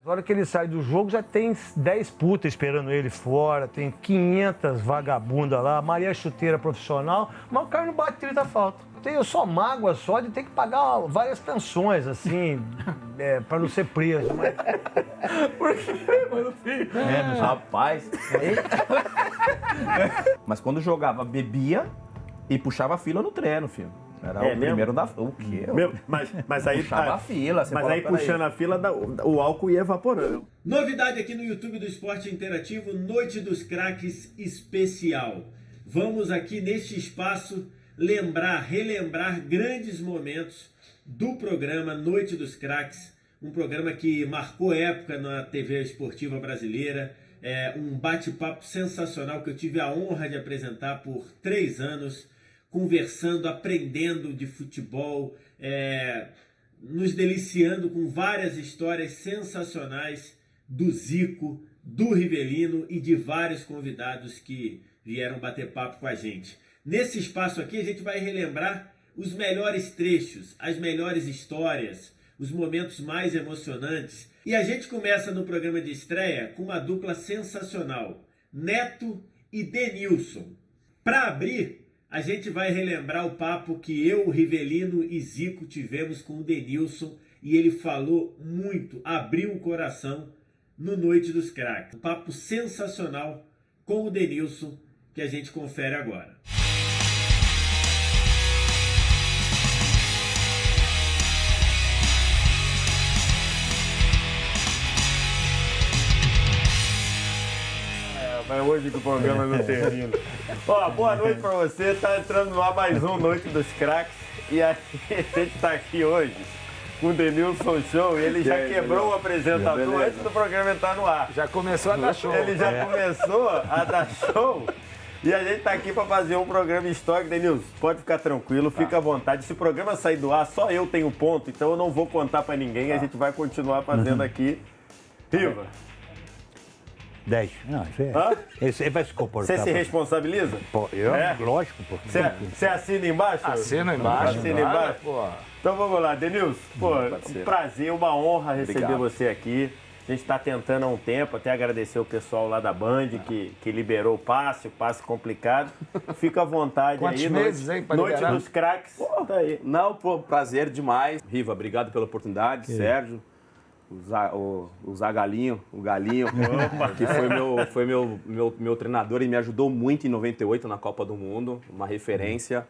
Na hora que ele sai do jogo, já tem 10 putas esperando ele fora, tem 500 vagabundas lá, Maria Chuteira profissional, mas o cara não bate 30 faltas. Tenho só mágoa só de ter que pagar várias pensões, assim, pra não ser preso. Mas... Por quê, mano? Rapaz. Mas quando jogava, bebia e puxava a fila no treino, filho. Era o primeiro da... O quê? Mas aí... Puxava a fila. Mas aí, puxando a fila, o álcool ia evaporando. Novidade aqui no YouTube do Esporte Interativo, Noite dos Craques Especial. Vamos aqui neste espaço relembrar grandes momentos do programa Noite dos Craques, um programa que marcou época na TV esportiva brasileira, um bate-papo sensacional que eu tive a honra de apresentar por 3 anos, conversando, aprendendo de futebol, nos deliciando com várias histórias sensacionais do Zico, do Rivelino e de vários convidados que vieram bater papo com a gente. Nesse espaço aqui a gente vai relembrar os melhores trechos, as melhores histórias, os momentos mais emocionantes. E a gente começa no programa de estreia com uma dupla sensacional, Neto e Denilson. Para abrir, a gente vai relembrar o papo que eu, Rivelino e Zico tivemos com o Denilson, e ele falou muito, abriu o coração no Noite dos Craques. Um papo sensacional com o Denilson que a gente confere agora. Mas hoje que o programa não termina. Ó, boa noite pra você. Tá entrando lá mais um Noite dos Craques. E a gente tá aqui hoje com o Denilson Show. E ele já quebrou o apresentador antes do programa entrar no ar. Já começou a dar show. Ele já começou a dar show. E a gente tá aqui pra fazer um programa histórico. Denilson, pode ficar tranquilo, fica à vontade. Se o programa sair do ar, só eu tenho ponto. Então eu não vou contar pra ninguém. A gente vai continuar fazendo aqui. Riva. 10. Não, você vai se comportar. Você se responsabiliza? Pô, lógico, pô. Você assina embaixo? Assina embaixo. Assina embaixo? Pô. Então vamos lá, Denilson. Pô, um prazer, uma honra receber você aqui. A gente está tentando há um tempo, até agradecer o pessoal lá da Band que liberou o passe complicado. Fica à vontade. Quantos aí. meses, hein, pra Noite liberar? dos Craques. Pô, tá aí. Não, pô, prazer demais. Riva, obrigado pela oportunidade. Sérgio, o Zagalinho, o Galinho, que foi meu treinador e me ajudou muito em 98 na Copa do Mundo, uma referência.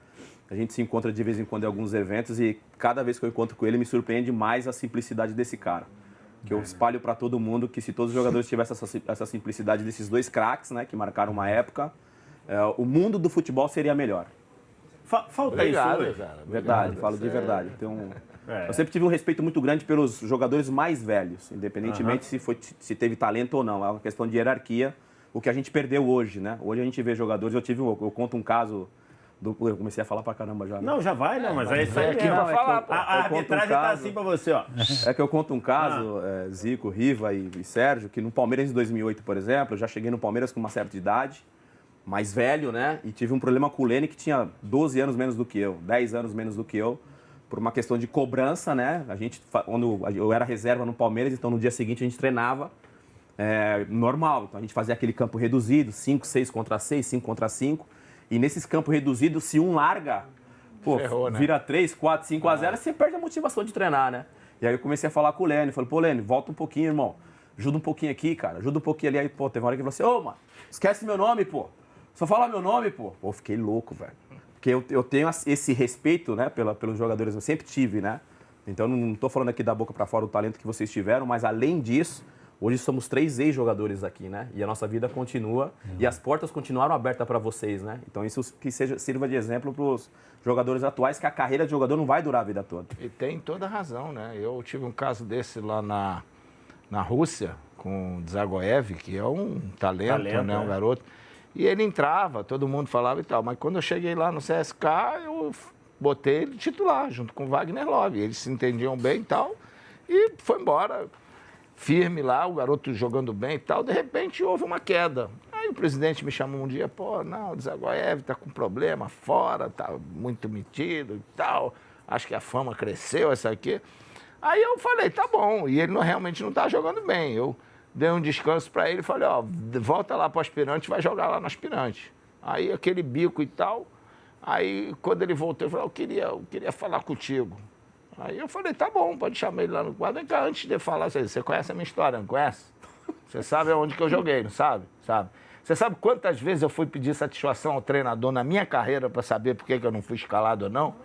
A gente se encontra de vez em quando em alguns eventos e cada vez que eu encontro com ele me surpreende mais a simplicidade desse cara. Que eu espalho para todo mundo que se todos os jogadores tivessem essa simplicidade desses dois craques, né, que marcaram uma época, o mundo do futebol seria melhor. Falta isso hoje. Cara, verdade, falo de verdade. Então, eu sempre tive um respeito muito grande pelos jogadores mais velhos, independentemente se teve talento ou não. É uma questão de hierarquia, o que a gente perdeu hoje, né? Hoje a gente vê jogadores, eu conto um caso... Eu comecei a falar pra caramba já. Né? Não, já vai, não, mas é isso aí. Aqui pra falar, a arbitragem tá assim pra você, ó. É que eu conto um caso, Zico, Riva e Sérgio, que no Palmeiras em 2008, por exemplo, eu já cheguei no Palmeiras com uma certa idade, mais velho, né? E tive um problema com o Lene, que tinha 12 anos menos do que eu, 10 anos menos do que eu, por uma questão de cobrança, né? Quando eu era reserva no Palmeiras, então no dia seguinte a gente treinava normal. Então a gente fazia aquele campo reduzido, 5, 6 contra 6, 5 contra 5. E nesses campos reduzidos, se um larga, ferrou, né? Vira 3, 4, 5 a 0, você perde a motivação de treinar, né? E aí eu comecei a falar com o Lene, falei, pô, Lene, volta um pouquinho, irmão. Ajuda um pouquinho aqui, cara, ajuda um pouquinho ali. Aí, pô, teve uma hora que ele falou assim, mano, esquece meu nome, pô. Só fala meu nome, pô. Pô, fiquei louco, velho. Porque eu tenho esse respeito, né, pelos jogadores, eu sempre tive, né? Então não tô falando aqui da boca pra fora o talento que vocês tiveram, mas além disso, hoje somos 3 ex-jogadores aqui, né? E a nossa vida continua e as portas continuaram abertas para vocês, né? Então isso que sirva de exemplo para os jogadores atuais, que a carreira de jogador não vai durar a vida toda. E tem toda a razão, né? Eu tive um caso desse lá na Rússia, com o Dzagoev, que é um talento, né? Um garoto. E ele entrava, todo mundo falava e tal. Mas quando eu cheguei lá no CSK, eu botei ele titular, junto com o Wagner Love. Eles se entendiam bem e tal. E foi embora. Firme lá, o garoto jogando bem e tal, de repente houve uma queda. Aí o presidente me chamou um dia, pô, não, o Dzagoev tá com problema fora, tá muito metido e tal, acho que a fama cresceu, essa aqui. Aí eu falei, tá bom. E ele realmente não tá jogando bem. Eu dei um descanso para ele e falei, ó, volta lá pro aspirante, vai jogar lá no aspirante. Aí aquele bico e tal. Aí quando ele voltou, eu falei, eu queria falar contigo. Aí eu falei, tá bom, pode chamar ele lá no quadro. Vem cá, antes de falar, você conhece a minha história, não conhece? Você sabe aonde que eu joguei, não sabe? Sabe? Você sabe quantas vezes eu fui pedir satisfação ao treinador na minha carreira para saber por que eu não fui escalado ou não?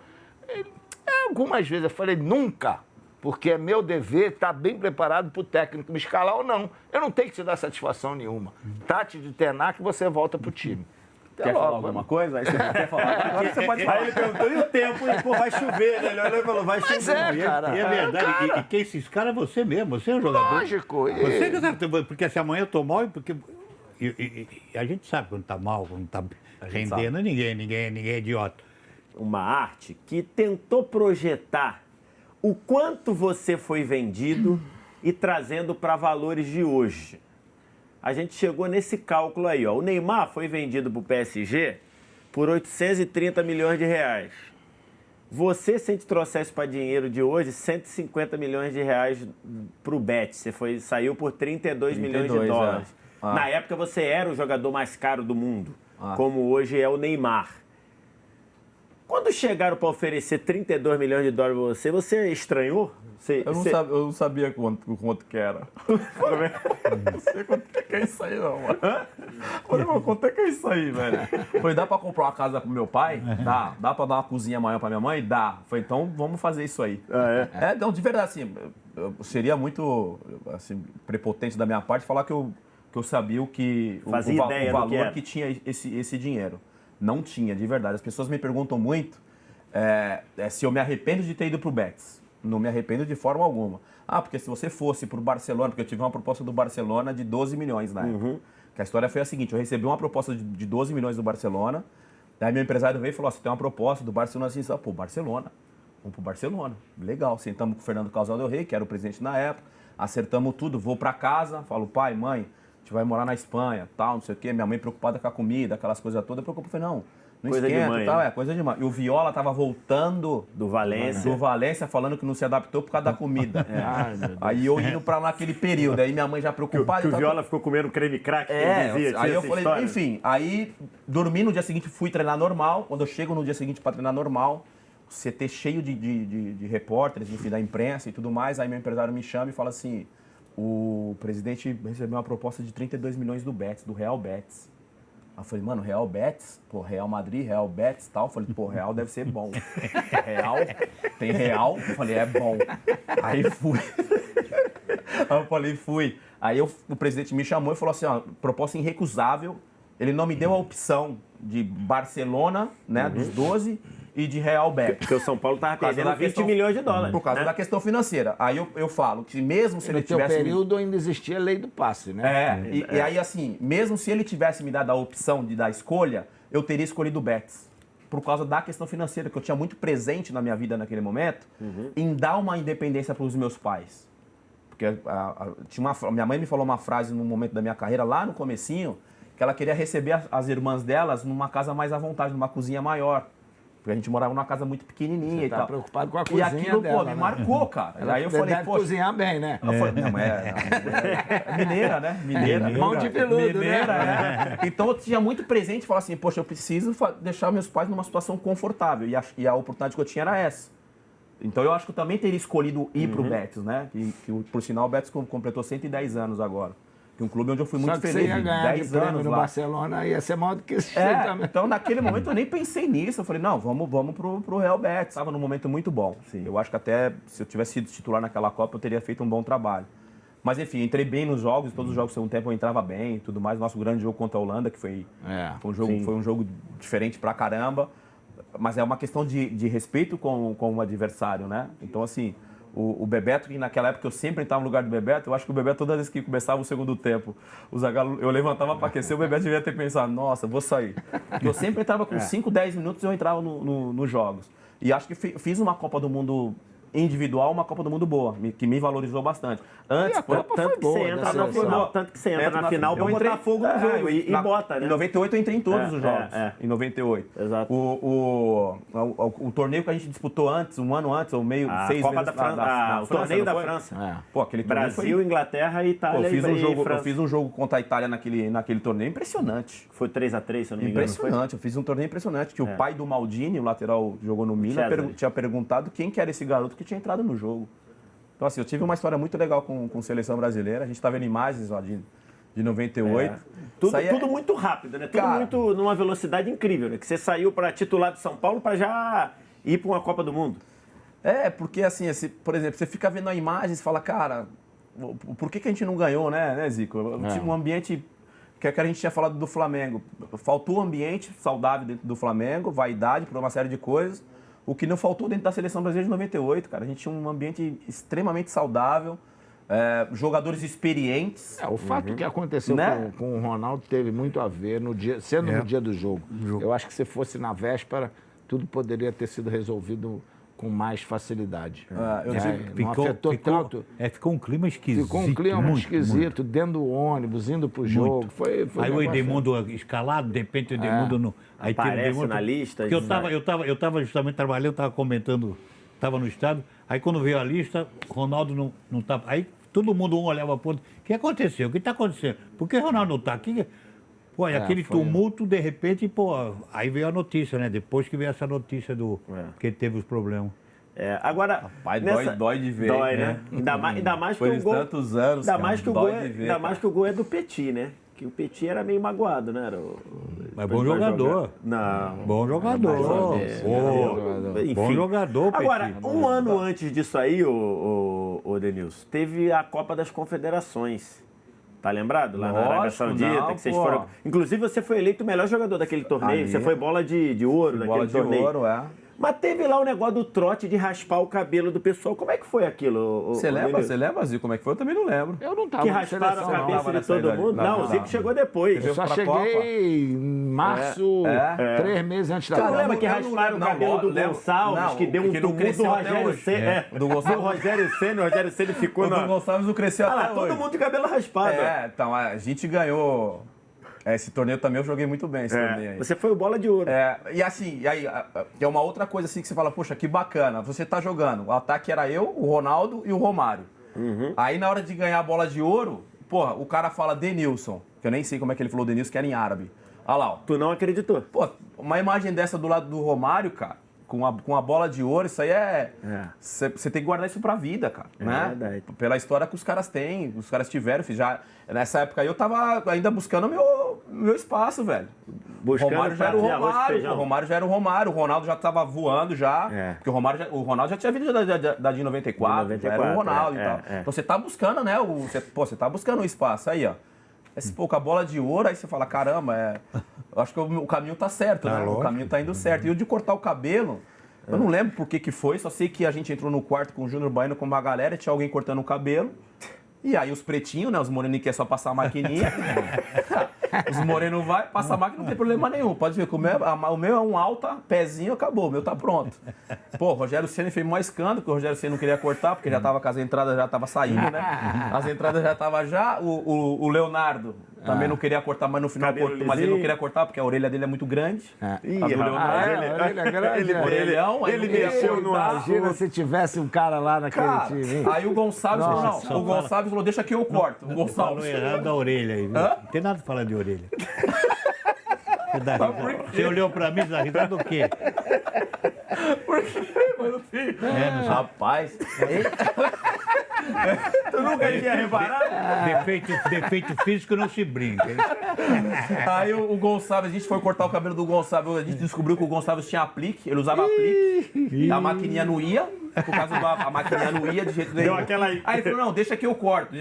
Algumas vezes eu falei, nunca. Porque é meu dever estar bem preparado para o técnico me escalar ou não. Eu não tenho que te dar satisfação nenhuma. Trate de treinar que você volta para o time. Quer falar alguma coisa? Aí você quer falar? Agora você pode falar. Aí ele perguntou, e o tempo? E, pô, vai chover, né? Ele olhou e falou, vai chover. Mas cara. E é verdade. E quem se escala é você mesmo. Você é um jogador. Lógico. Você que sabe, porque se amanhã eu tô mal, porque... E a gente sabe quando tá mal, quando tá rendendo, ninguém é idiota. Uma arte que tentou projetar o quanto você foi vendido e trazendo para valores de hoje. A gente chegou nesse cálculo aí, ó. O Neymar foi vendido para o PSG por 830 milhões de reais. Você, se a gente trouxesse para dinheiro de hoje, 150 milhões de reais para o Bet. Você saiu por 32 milhões de dólares. Na época você era o jogador mais caro do mundo, como hoje é o Neymar. Quando chegaram para oferecer 32 milhões de dólares para você estranhou? Eu não sabia quanto que era. Não sei quanto que é isso aí, não, mano. Falei, mano, quanto é que é isso aí, velho? Falei, dá pra comprar uma casa pro meu pai? Dá. Dá pra dar uma cozinha maior pra minha mãe? Dá. Falei, então vamos fazer isso aí. Não, de verdade, assim, seria muito assim, prepotente da minha parte falar que eu sabia o valor que tinha esse dinheiro. Não tinha, de verdade. As pessoas me perguntam muito se eu me arrependo de ter ido pro Betis. Não me arrependo de forma alguma. Porque se você fosse pro Barcelona, porque eu tive uma proposta do Barcelona de 12 milhões na época. Que a história foi a seguinte, eu recebi uma proposta de 12 milhões do Barcelona, daí meu empresário veio e falou, você tem uma proposta do Barcelona, assim, Barcelona, vamos pro Barcelona. Legal, sentamos com o Fernando Casal Del Rey, que era o presidente na época, acertamos tudo, vou pra casa, falo, pai, mãe, a gente vai morar na Espanha, tal, não sei o quê, minha mãe preocupada com a comida, aquelas coisas todas, eu falei, não coisa esquenta de mãe, e tal, né? Coisa de mãe. E o Viola tava voltando do Valência falando que não se adaptou por causa da comida. Aí eu indo pra lá naquele período, aí minha mãe já preocupada. Que o Viola ficou comendo creme crack, que ele dizia, aí eu falei, história. enfim, aí dormi no dia seguinte, fui treinar normal, quando eu chego no dia seguinte pra treinar normal, CT cheio de repórteres, enfim, da imprensa e tudo mais, aí meu empresário me chama e fala assim, o presidente recebeu uma proposta de 32 milhões do Betis, do Real Betis. Aí eu falei, mano, Real Betis, pô, Real Madrid, Real Betis e tal. Eu falei, pô, Real deve ser bom. Real, tem Real? Eu falei, é bom. Aí fui. Aí eu falei, fui. Aí o presidente me chamou e falou assim, ó, proposta irrecusável. Ele não me deu a opção de Barcelona, né, dos 12, e de Real Betis. Porque o São Paulo estava perdendo 20 milhões de dólares. Por causa da questão financeira. Aí eu falo que mesmo se ele tivesse... No período ainda existia a lei do passe, né? E aí assim, mesmo se ele tivesse me dado a opção da escolha, eu teria escolhido o Betis. Por causa da questão financeira, que eu tinha muito presente na minha vida naquele momento, em dar uma independência para os meus pais. Porque minha mãe me falou uma frase num momento da minha carreira, lá no comecinho, que ela queria receber as irmãs delas numa casa mais à vontade, numa cozinha maior. Porque a gente morava numa casa muito pequenininha Você e tal. Preocupado com a cozinha dela. E aquilo, dela, me marcou, cara. Ela aí eu falei, deve cozinhar bem, né? Eu falei, não, é mineira, né? Mineira. Mão de veludo, mineira, né? Então eu tinha muito presente e falava assim, poxa, eu preciso deixar meus pais numa situação confortável. E a oportunidade que eu tinha era essa. Então eu acho que eu também teria escolhido ir pro Betis, né? Que por sinal o Betis completou 110 anos agora. Que um clube onde eu fui muito feliz. Você ia ganhar 10 de prêmio anos no lá. Barcelona, ia ser maior do que isso também. Então naquele momento eu nem pensei nisso. Eu falei, não, vamos pro Real Betis. Estava num momento muito bom. Sim. Eu acho que até se eu tivesse sido titular naquela Copa, eu teria feito um bom trabalho. Mas enfim, entrei bem nos jogos, todos os jogos do segundo tempo eu entrava bem e tudo mais. Nosso grande jogo contra a Holanda, que foi um jogo diferente pra caramba. Mas é uma questão de respeito com o adversário, né? Então assim... O Bebeto, que naquela época eu sempre entrava no lugar do Bebeto, eu acho que o Bebeto, toda vez que começava o segundo tempo, o Zagallo, eu levantava para aquecer, o Bebeto devia ter pensado, nossa, vou sair. Porque eu sempre entrava com 5, 10 minutos e eu entrava nos jogos. E acho que fiz uma Copa do Mundo individual, uma Copa do Mundo boa, que me valorizou bastante. Antes, E a Copa foi boa, tanto que você entra na final pra botar fogo no jogo e bota, né? Em 98 eu entrei em todos os jogos. Em 98. Exato. O torneio que a gente disputou antes, um ano antes, ou meio, A 6 Copa meses da França, o torneio da França. Pô, aquele torneio Brasil, Inglaterra, Itália eu fiz um jogo contra a Itália naquele torneio impressionante. Foi 3-3, se eu não me engano. Impressionante, eu fiz um torneio impressionante. Que o pai do Maldini, o lateral que jogou no Milan, tinha perguntado quem que era esse garoto que tinha entrado no jogo. Então, assim, eu tive uma história muito legal com seleção brasileira. A gente tá vendo imagens lá de 98. Tudo muito rápido, né? Tudo muito numa velocidade incrível, né? Que você saiu para titular de São Paulo para já ir para uma Copa do Mundo. Porque assim, por exemplo, você fica vendo a imagem e fala, cara, por que a gente não ganhou, né, Zico? Um ambiente que a gente tinha falado do Flamengo. Faltou ambiente saudável dentro do Flamengo, vaidade por uma série de coisas. O que não faltou dentro da seleção brasileira de 98, cara. A gente tinha um ambiente extremamente saudável, jogadores experientes. O fato que aconteceu com o Ronaldo teve muito a ver no dia do jogo. Eu acho que se fosse na véspera, tudo poderia ter sido resolvido com mais facilidade. Não afetou tanto. Ficou um clima esquisito. Ficou um clima muito esquisito, dentro do ônibus, indo pro jogo. Foi aí o Edmundo escalado, de repente o Edmundo... Aí aparece na lista. Porque eu estava justamente trabalhando, estava comentando, estava no estádio, aí quando veio a lista, Ronaldo não estava... Aí todo mundo olhava para o outro, o que aconteceu? O que está acontecendo? Por que Ronaldo não está aqui? Pô, e aquele tumulto, de repente, aí veio a notícia, né? Depois que veio essa notícia que ele teve os problemas. Agora, rapaz, dói de ver. Dói, né? Ainda mais que o gol. Tantos anos, ainda mais que o gol é do Petit, né? Que o Petit era meio magoado, né? Mas bom jogador. Não. Bom jogador. Enfim. Bom jogador, Petit. Agora, um ano antes disso aí, o Denilson, teve a Copa das Confederações. Tá lembrado? Lá na Arábia Saudita, que vocês foram... Inclusive, você foi eleito o melhor jogador daquele torneio. Você foi bola de ouro naquele torneio. Bola de ouro, Mas teve lá o negócio do trote de raspar o cabelo do pessoal. Como é que foi aquilo? Você lembra, Zico, como é que foi? Eu também não lembro. Eu não tava que rasparam a cabeça de todo mundo? Não, o Zico chegou depois. Eu só cheguei em março, 3 meses antes da Copa. Copa. Você lembra que rasparam o cabelo do Gonçalves, que deu um tumulto do Rogério Ceni? Do Rogério Ceni, o Rogério Ceni ficou na... O do Gonçalves não cresceu até hoje. Todo mundo de cabelo raspado. Então, a gente ganhou... Esse torneio também eu joguei muito bem, esse torneio aí. Você foi o bola de ouro. E assim, aí é uma outra coisa assim que você fala, poxa, que bacana, você tá jogando. O ataque era eu, o Ronaldo e o Romário. Aí na hora de ganhar a bola de ouro, porra, o cara fala Denilson, que eu nem sei como é que ele falou Denilson, que era em árabe. Olha lá, ó. Tu não acreditou? Pô, uma imagem dessa do lado do Romário, cara, com a bola de ouro, isso aí você tem que guardar isso pra vida, cara. Né? Verdade. Pela história que os caras têm, os caras tiveram. Nessa época aí eu tava ainda buscando meu espaço, velho. O Romário já era o Romário. O Romário já era o Romário. O Ronaldo já tava voando já. Porque o Ronaldo já tinha vindo da de 94. Já era o Ronaldo e tal. Então você tá buscando, né? Você tá buscando o espaço. Aí, ó. Com a bola de ouro, aí você fala, caramba, eu acho que o caminho tá certo, né? O caminho tá indo certo. E o de cortar o cabelo, eu não lembro por que foi, só sei que a gente entrou no quarto com o Júnior Baiano, com uma galera, tinha alguém cortando o cabelo. E aí os pretinhos, né? Os moreninhos que é só passar a maquininha. Os morenos vai, passa a máquina, não tem problema nenhum. Pode ver que o meu é um alta, pezinho, acabou. O meu tá pronto. Pô, o Rogério Ceni fez maior escândalo, porque o Rogério Ceni não queria cortar, porque já tava com as entradas, já tava saindo, né? As entradas já tava já. O Leonardo também não queria cortar, mas no final cortou. Mas ele não queria cortar, porque a orelha dele é muito grande. A orelha é grande. Ele mexeu no Imagina se tivesse um cara lá naquele time. Aí o Gonçalves falou, o Gonçalves falou, deixa que eu corto. O Gonçalves falou errado da orelha aí, viu? Não tem nada pra falar de orelha. Você olhou pra mim e dá risada do quê? Por quê? Rapaz. Tu nunca tinha reparado? Defeito físico não se brinca. Aí o Gonçalves, a gente foi cortar o cabelo do Gonçalves, a gente descobriu que o Gonçalves tinha aplique, ele usava aplique, a maquininha não ia, por causa da maquininha não ia de jeito nenhum. Aí ele falou, não, deixa que eu corto.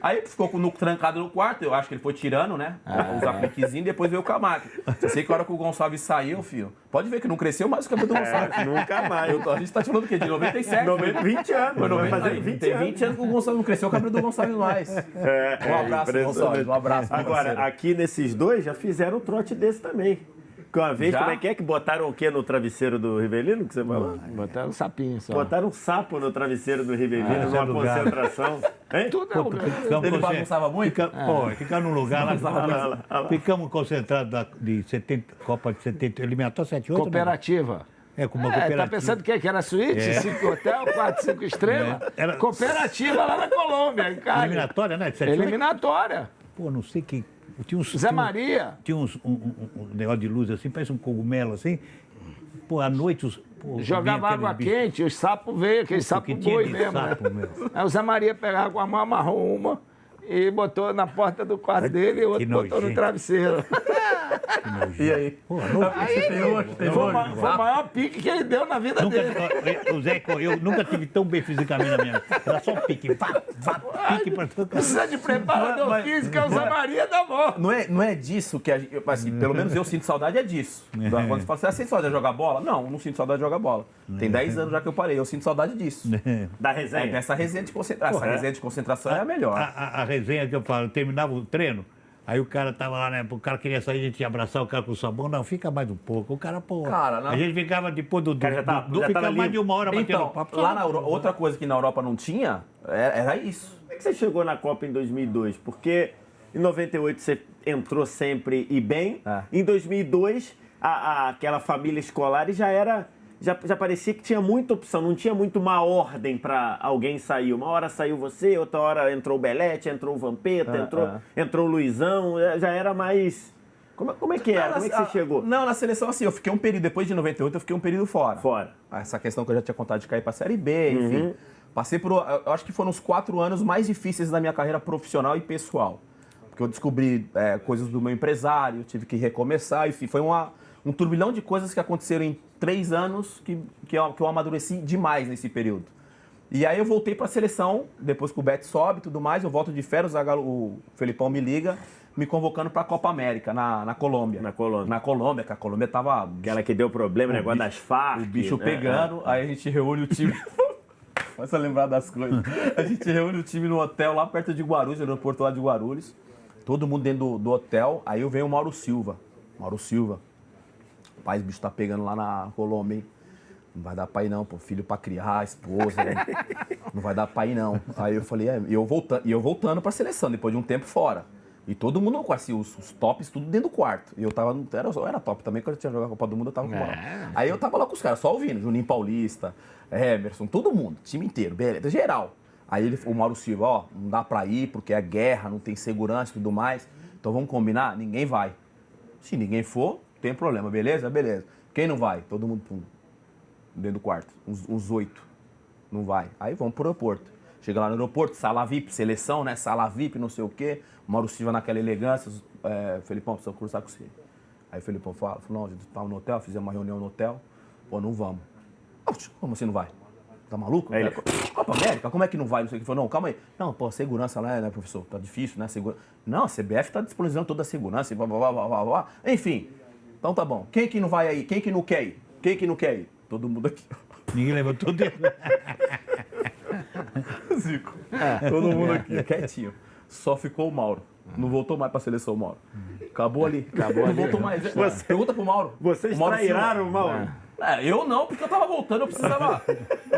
Aí ficou trancado no quarto, eu acho que ele foi tirando, né? Os apliquezinhos, depois veio o Camac. Eu sei que a hora que o Gonçalves saiu, filho, pode ver que não cresceu mais o cabelo do Gonçalves. Nunca mais. A gente tá te falando do quê? De 97? 20 anos. Vai fazer 20 anos que o Gonçalves não cresceu o cabelo do Gonçalves mais. Um abraço, Gonçalves. Um abraço. Agora, aqui nesses dois já fizeram um trote desse também. Porque uma vez, Já? como é que botaram o quê no travesseiro do Rivelino, que você falou? Botaram um sapinho só. Botaram um sapo no travesseiro do Rivelino, Ah, numa é lugar. concentração. Hein? Tudo é lugar. Ele bagunçava muito? Ficar num lugar lá. Ficamos concentrados de 70, Copa de 70, eliminatória 78. Cooperativa. É, com uma Tá cooperativa. pensando que era suíte? 5 hotel, 4, 5 estrelas? Era- Cooperativa lá na Colômbia, em Cali. Eliminatória, né? De 78. Eliminatória. Pô, não sei que. Tinha uns, Zé Maria. Tinha um negócio de luz assim, parece um cogumelo assim. Pô, à noite os. Pô, Jogava vinha aquele água bicho. quente, os sapos veio, aquele sapo que tinha boi de mesmo, sapo, né? meu. Aí o Zé Maria pegava com a mão, amarrou uma e botou na porta do quarto dele e o outro botou no nojento. travesseiro. E aí? Pô, não, Foi o maior pique que ele deu na vida nunca, dele. o Zé, eu nunca tive tão bem fisicamente na minha vida. Era só pique, pique pra todo Precisa de preparador Mas- físico, é o Zé Maria da morte. Não é disso que a gente. Assim, pelo menos eu sinto saudade é disso. Quando você fala, você sente saudade de jogar bola? Não sento saudade de jogar bola. Tem 10 anos já que eu parei, eu sinto saudade disso. Da É, resenha. dessa resenha de concentração. Essa resenha de concentração é a melhor. A resenha que eu falo, eu terminava o treino, aí o cara tava lá, né? O cara queria sair, a gente ia abraçar o cara com sabão. Não, fica mais um pouco. O cara, pô. Cara, não. A gente ficava depois do. cara já tá- já ficava tava mais de limpo. uma hora batendo Então, papo. lá na Europa, outra coisa que na Europa não tinha era isso. Como é que você chegou na Copa em 2002? Porque em 98 você entrou sempre e bem. É. Em 2002, aquela família escolar já era... Já parecia que tinha muita opção, não tinha muito uma ordem para alguém sair. Uma hora saiu você, outra hora entrou o Belete, entrou o Vampeta, entrou o Luizão, já era mais... Como é que era? Como é que você chegou? Não, na seleção, assim, eu fiquei um período, depois de 98, eu fiquei um período fora. Fora. Essa questão que eu já tinha contado de cair pra Série B, enfim. Passei por, eu acho que foram os 4 anos mais difíceis da minha carreira profissional e pessoal. Porque eu descobri coisas do meu empresário, tive que recomeçar, enfim, foi um turbilhão de coisas que aconteceram em 3 anos que eu amadureci demais nesse período. E aí eu voltei pra seleção, depois que o Bet sobe e tudo mais, eu volto de férias, o Felipão me liga, me convocando pra Copa América, na Colômbia. Na Colômbia. Na Colômbia, que a Colômbia tava... Aquela que deu problema, o negócio das Farc. O bicho né? pegando, aí a gente reúne o time. Começa a lembrar das coisas. A gente reúne o time no hotel lá perto de Guarulhos, no aeroporto lá de Guarulhos. Todo mundo dentro do hotel. Aí eu venho o Mauro Silva. Mauro Silva. Pai, o bicho tá pegando lá na Colômbia, hein? Não vai dar pai não, pô. Filho pra criar, esposa. Né? Não vai dar pai não. Aí eu falei, e eu voltando pra seleção, depois de um tempo fora. E todo mundo conhecia os tops, tudo dentro do quarto. E eu tava, eu era top também, quando eu tinha jogado a Copa do Mundo, eu tava com bola. Aí eu tava lá com os caras, só ouvindo, Juninho Paulista, Emerson, todo mundo, time inteiro, beleza, geral. Aí o Mauro Silva, ó, não dá pra ir porque é guerra, não tem segurança e tudo mais. Então vamos combinar? Ninguém vai. Se ninguém for, não tem problema, beleza? Beleza. Quem não vai? Todo mundo dentro do quarto, uns 8. Não vai. Aí vamos pro aeroporto. Chega lá no aeroporto, sala VIP, seleção, né? Sala VIP, não sei o quê. O Mauro Silva naquela elegância. Felipão, precisa conversar com você. Aí o Felipão falou, não, a gente tava no hotel, fizemos uma reunião no hotel. Pô, não vamos. Como você não vai? Tá maluco? Aí ele... Copa América, como é que não vai? Não sei o que. Ele falou, não, calma aí. Não, pô, segurança lá, né, professor? Tá difícil, né? Não, a CBF tá disponibilizando toda a segurança e blá, blá, blá, blá, blá. Enfim, então tá bom. Quem que não vai aí? Quem que não quer ir? Quem que não quer ir? Todo mundo aqui. Ninguém levantou o dedo. Zico. Todo mundo aqui, quietinho. Só ficou o Mauro. Não voltou mais pra seleção, o Mauro. Acabou ali. Não voltou mais. Pergunta pro Mauro. Vocês O Mauro trairaram, Silva. Mauro. Eu não, porque eu tava voltando, eu precisava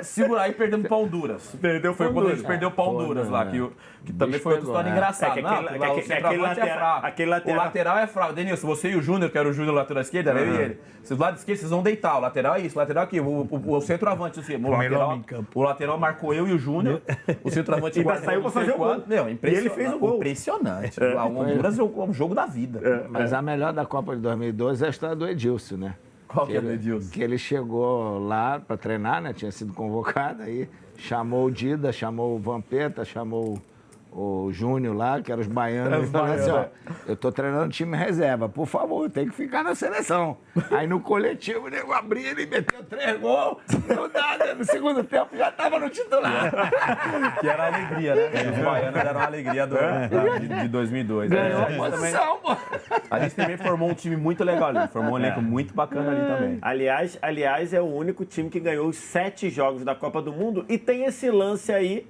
segurar e perdemos pra Honduras. Perdeu Foi pra quando a Honduras. gente perdeu pra Honduras lá, que também foi outra história engraçada. É que aquele- Não, que o centroavante é fraco. aquele lateral- O lateral é fraco. Denilson, você e o Júnior, que era o Júnior lateral esquerdo, era eu e ele. Vocês do lado esquerdo, vocês vão deitar. O lateral é isso, o lateral aqui. O centroavante, assim, o lateral marcou eu e o Júnior. O centroavante Ainda guardou saiu pra não sei fazer o gol. quanto. Meu, E ele fez o gol. Impressionante. A Honduras é o jogo da vida. Mas a melhor da Copa de 2012 é a história do Edilson, né? Qual que é o Edilson? Que ele chegou lá para treinar, né? Tinha sido convocado, aí chamou o Dida, chamou o Vampeta, chamou o Júnior lá, que eram os baianos, e falou assim, ó, eu tô treinando time reserva, por favor, tem que ficar na seleção. Aí no coletivo, o nego abria, ele meteu 3 gols, não dá, né? No segundo tempo já tava no titular. Que era a alegria, né? Os baianos eram a alegria de 2002. Ganhou A a gente também- posição, pô. A gente também formou um time muito legal ali. Formou um elenco muito bacana ali também. Aliás, é o único time que ganhou os 7 jogos da Copa do Mundo e tem esse lance aí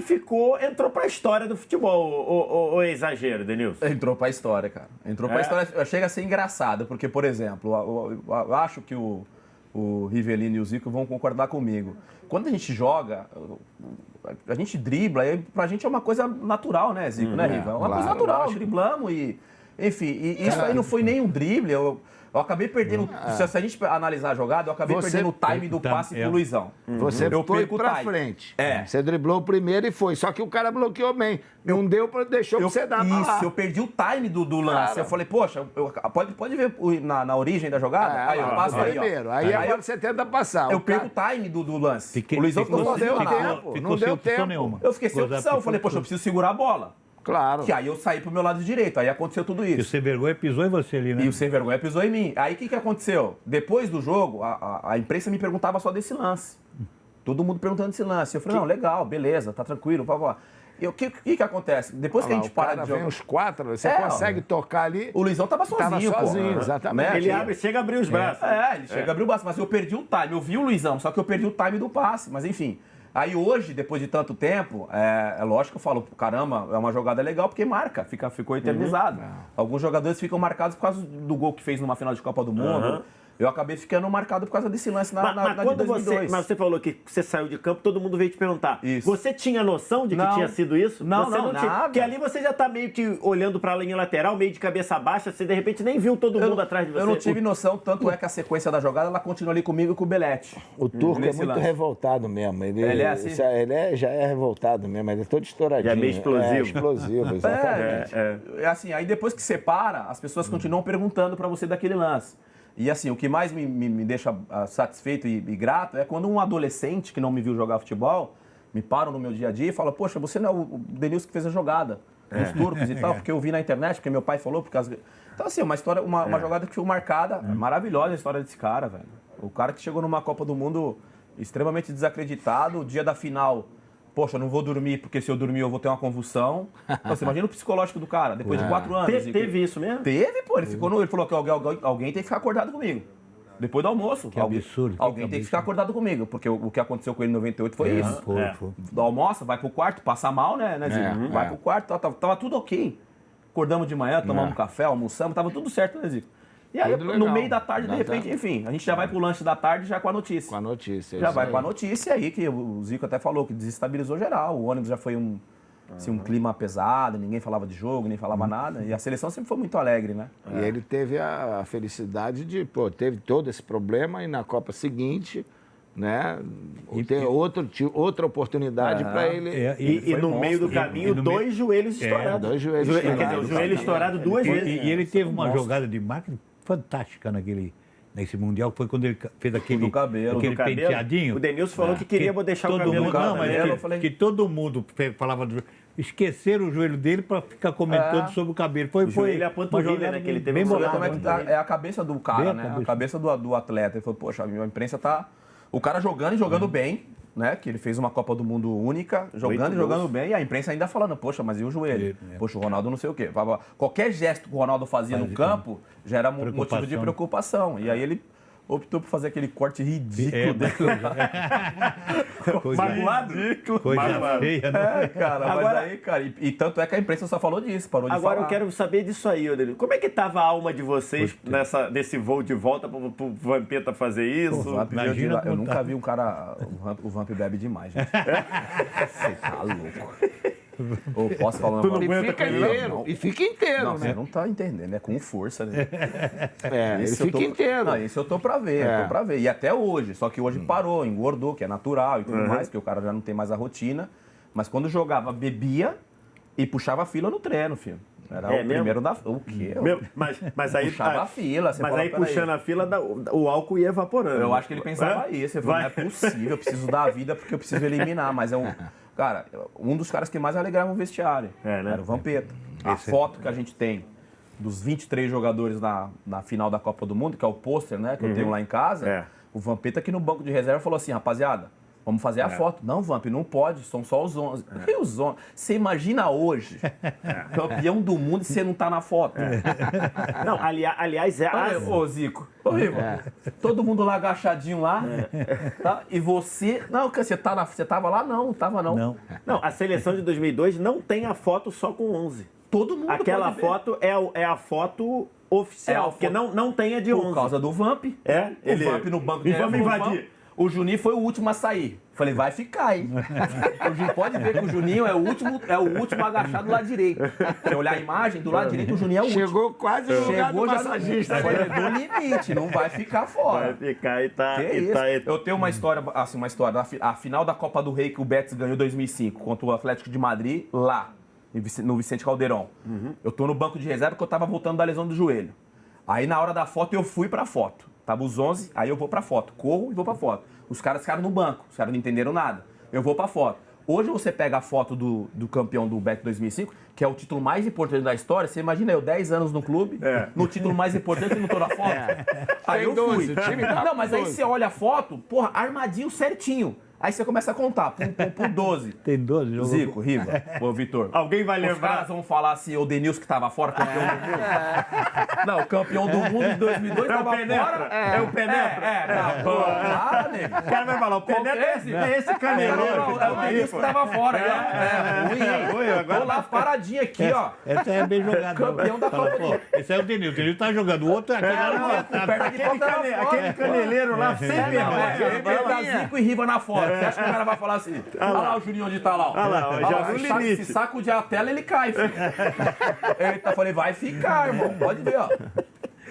que entrou pra história do futebol, o exagero, Denilson. Entrou pra história, cara. Entrou pra história. Chega a ser engraçado, porque, por exemplo, eu acho que o Rivelino e o Zico vão concordar comigo. Quando a gente joga, a gente dribla, pra gente é uma coisa natural, né, Zico, né, Riva? É uma coisa natural, lógico. Driblamos e... Enfim, isso aí não foi nem um drible, eu acabei perdendo... Se a gente analisar a jogada, eu acabei perdendo o time do passe pro Luizão. Você foi pra frente. Você driblou o primeiro e foi. Só que o cara bloqueou bem. Não deu, deixou pra você dar Isso, eu perdi o time do lance. Cara. Eu falei, poxa, pode ver na origem da jogada? Aí eu passo aí, primeiro. Aí agora você tenta passar. Eu perco o time do lance. O Luizão ficou sem tempo. Não deu tempo nenhuma. Eu fiquei sem opção. Eu falei, poxa, eu preciso segurar a bola. Claro. Que aí eu saí pro meu lado direito, aí aconteceu tudo isso. E o Sem Vergonha pisou em você ali, né? E o Sem Vergonha pisou em mim. Aí o que aconteceu? Depois do jogo, a imprensa me perguntava só desse lance. Todo mundo perguntando desse lance. Eu falei, não, legal, beleza, tá tranquilo, por favor. E o que acontece? Depois que a gente para de jogar... Vem os 4, você consegue tocar ali... O Luizão tava sozinho, pô. Exatamente. Ele chega a abrir os braços. Ele chega a abrir o braço, mas eu perdi o time. Eu vi o Luizão, só que eu perdi o time do passe, mas enfim... Aí hoje, depois de tanto tempo, é lógico que eu falo, caramba, é uma jogada legal porque marca, ficou eternizado. Alguns jogadores ficam marcados por causa do gol que fez numa final de Copa do Mundo. Eu acabei ficando marcado por causa desse lance na de 2002. Mas você falou que você saiu de campo, todo mundo veio te perguntar. Isso. Você tinha noção de que tinha sido isso? Não, você não tinha. nada. Porque ali você já tá meio que olhando pra linha lateral, meio de cabeça baixa, você de repente nem viu todo mundo atrás de você. Eu não tive noção, tanto é que a sequência da jogada, ela continua ali comigo e com o Belete. O Turco é muito revoltado mesmo. Ele é assim? Já é revoltado mesmo, ele é todo estouradinho. Já é meio explosivo. Explosivo, exatamente. É assim, aí depois que separa, as pessoas continuam perguntando pra você daquele lance. E assim, o que mais me deixa satisfeito e grato é quando um adolescente que não me viu jogar futebol me para no meu dia a dia e fala, poxa, você não é o Denilson que fez a jogada dos turcos e tal, porque eu vi na internet, porque meu pai falou, por causa... Então assim, uma história, uma jogada que foi marcada, maravilhosa a história desse cara, velho. O cara que chegou numa Copa do Mundo extremamente desacreditado, o dia da final... Poxa, eu não vou dormir, porque se eu dormir eu vou ter uma convulsão. Então, você imagina o psicológico do cara, depois de 4 anos. Teve isso mesmo? Teve, pô. Ele falou que alguém tem que ficar acordado comigo. Depois do almoço. Que absurdo. Alguém tem que ficar acordado comigo, porque o que aconteceu com ele em 98 foi isso. Foi. Almoça, vai pro quarto, passa mal, né, Zico? Vai pro quarto, tava tudo ok. Acordamos de manhã, tomamos um café, almoçamos, tava tudo certo, né, Zico? E aí, no meio da tarde, de repente, enfim, a gente já vai pro lanche da tarde já com a notícia. Com a notícia. Já vai com a notícia aí, que o Zico até falou que desestabilizou geral. O ônibus já foi um clima pesado, ninguém falava de jogo, nem falava nada. E a seleção sempre foi muito alegre, né? E ele teve a felicidade de, teve todo esse problema e na Copa seguinte, né? Tem outra oportunidade para ele. E no meio do caminho, dois joelhos estourados. Dois joelhos estourados. Quer dizer, o joelho estourado 2 vezes. E ele teve uma jogada de máquina fantástica nesse Mundial, que foi quando ele fez aquele penteadinho. O Denilson falou que queria deixar o cabelo que todo mundo falava do... Esqueceram o joelho dele para ficar comentando sobre o cabelo. Foi ele a panturrilha, né? Que ele teve bem bolado. É a cabeça do cara, né? A cabeça do atleta. Ele falou, poxa, a imprensa tá... O cara jogando e jogando bem, né? Que ele fez uma Copa do Mundo única, jogando bem, e a imprensa ainda falando, poxa, mas e o joelho? Poxa, o Ronaldo não sei o quê. Qualquer gesto que o Ronaldo fazia no campo já era motivo de preocupação. E aí ele optou por fazer aquele corte ridículo dele. Coisa feia, né? Cara, agora, mas aí, cara, e tanto é que a imprensa só falou disso, parou de falar. Agora eu quero saber disso aí, Odelio. Como é que tava a alma de vocês nesse voo de volta pro Vampeta fazer isso? Eu nunca vi um cara... O Vamp bebe demais, gente. Você tá louco. Ou posso falar uma E fica inteiro, não, né? Você não tá entendendo, é com força, né? Ele fica inteiro. Não, isso eu tô pra ver, E até hoje, só que hoje parou, engordou, que é natural e tudo mais, porque o cara já não tem mais a rotina. Mas quando jogava, bebia e puxava fila no treino, filho. Era o primeiro da... O quê? Mas aí... Puxava a fila. Mas aí puxando a fila, o álcool ia evaporando. Eu acho que ele pensava isso. Ele falou, não é possível, eu preciso dar a vida porque eu preciso eliminar. Mas é um... Cara, um dos caras que mais alegrava o vestiário era o Vampeta. A foto que a gente tem dos 23 jogadores na final da Copa do Mundo, que é o pôster, né, que eu tenho lá em casa, o Vampeta aqui no banco de reserva falou assim, rapaziada, Vamos fazer a foto. Não, Vamp, não pode, são só os 11. E os 11? Você imagina hoje, campeão do mundo, e você não tá na foto. Não, aliás, Ô, Zico, todo mundo lá agachadinho lá, tá? E você... Não, você tava lá? Não, tava não. Não, a seleção de 2002 não tem a foto só com 11. Todo mundo Aquela pode ver. foto é a foto oficial, porque não tem a de 11. Por causa do Vamp. Ele... O Vamp no banco E vamos invadir. O Juninho foi o último a sair. Falei, vai ficar, hein? O Juninho pode ver que o Juninho é o último agachado do lado direito. Se olhar a imagem, do lado direito o Juninho é o último. Chegou quase no lugar do já massagista. Falei, no limite, não vai ficar fora. Vai ficar e tá... Eu tenho uma história, a final da Copa do Rei que o Betis ganhou em 2005 contra o Atlético de Madrid, lá, no Vicente Caldeirão. Eu tô no banco de reserva porque eu tava voltando da lesão do joelho. Aí na hora da foto eu fui pra foto. Tava os 11, aí eu vou pra foto. Corro e vou pra foto. Os caras ficaram no banco, os caras não entenderam nada. Eu vou pra foto. Hoje você pega a foto do campeão do Betis 2005, que é o título mais importante da história. Você imagina eu, 10 anos no clube, no título mais importante e não tô na foto. Aí eu fui. O time tá Não, mas aí você olha a foto, porra, armadinho certinho. Aí você começa a contar, por 12. Tem 12 jogos. Zico, Riva, ô Vitor. Alguém vai Os lembrar? caras vão falar assim, o Denilson que tava fora, campeão do mundo. Não, o campeão do mundo de 2002 tava fora. É o Penetra. Para, nego. O cara vai falar, o Penetra é esse caneleiro. É o Denilson que tava fora. ruim, agora Tô lá paradinho aqui, ó. Essa é bem jogada. Campeão da Fala, Copa do pô, esse é o Denilson. O Denilson tá jogando. O outro aqui agora não tá. Aquele caneleiro lá, sem vergonha. Tá Zico e Riva na foto. Você acha que o cara vai falar assim? Olha lá o Juninho onde tá lá. Olha lá, já no limite. Se sacudir a tela, ele cai, filho. Eita, falei, vai ficar, irmão. Pode ver, ó.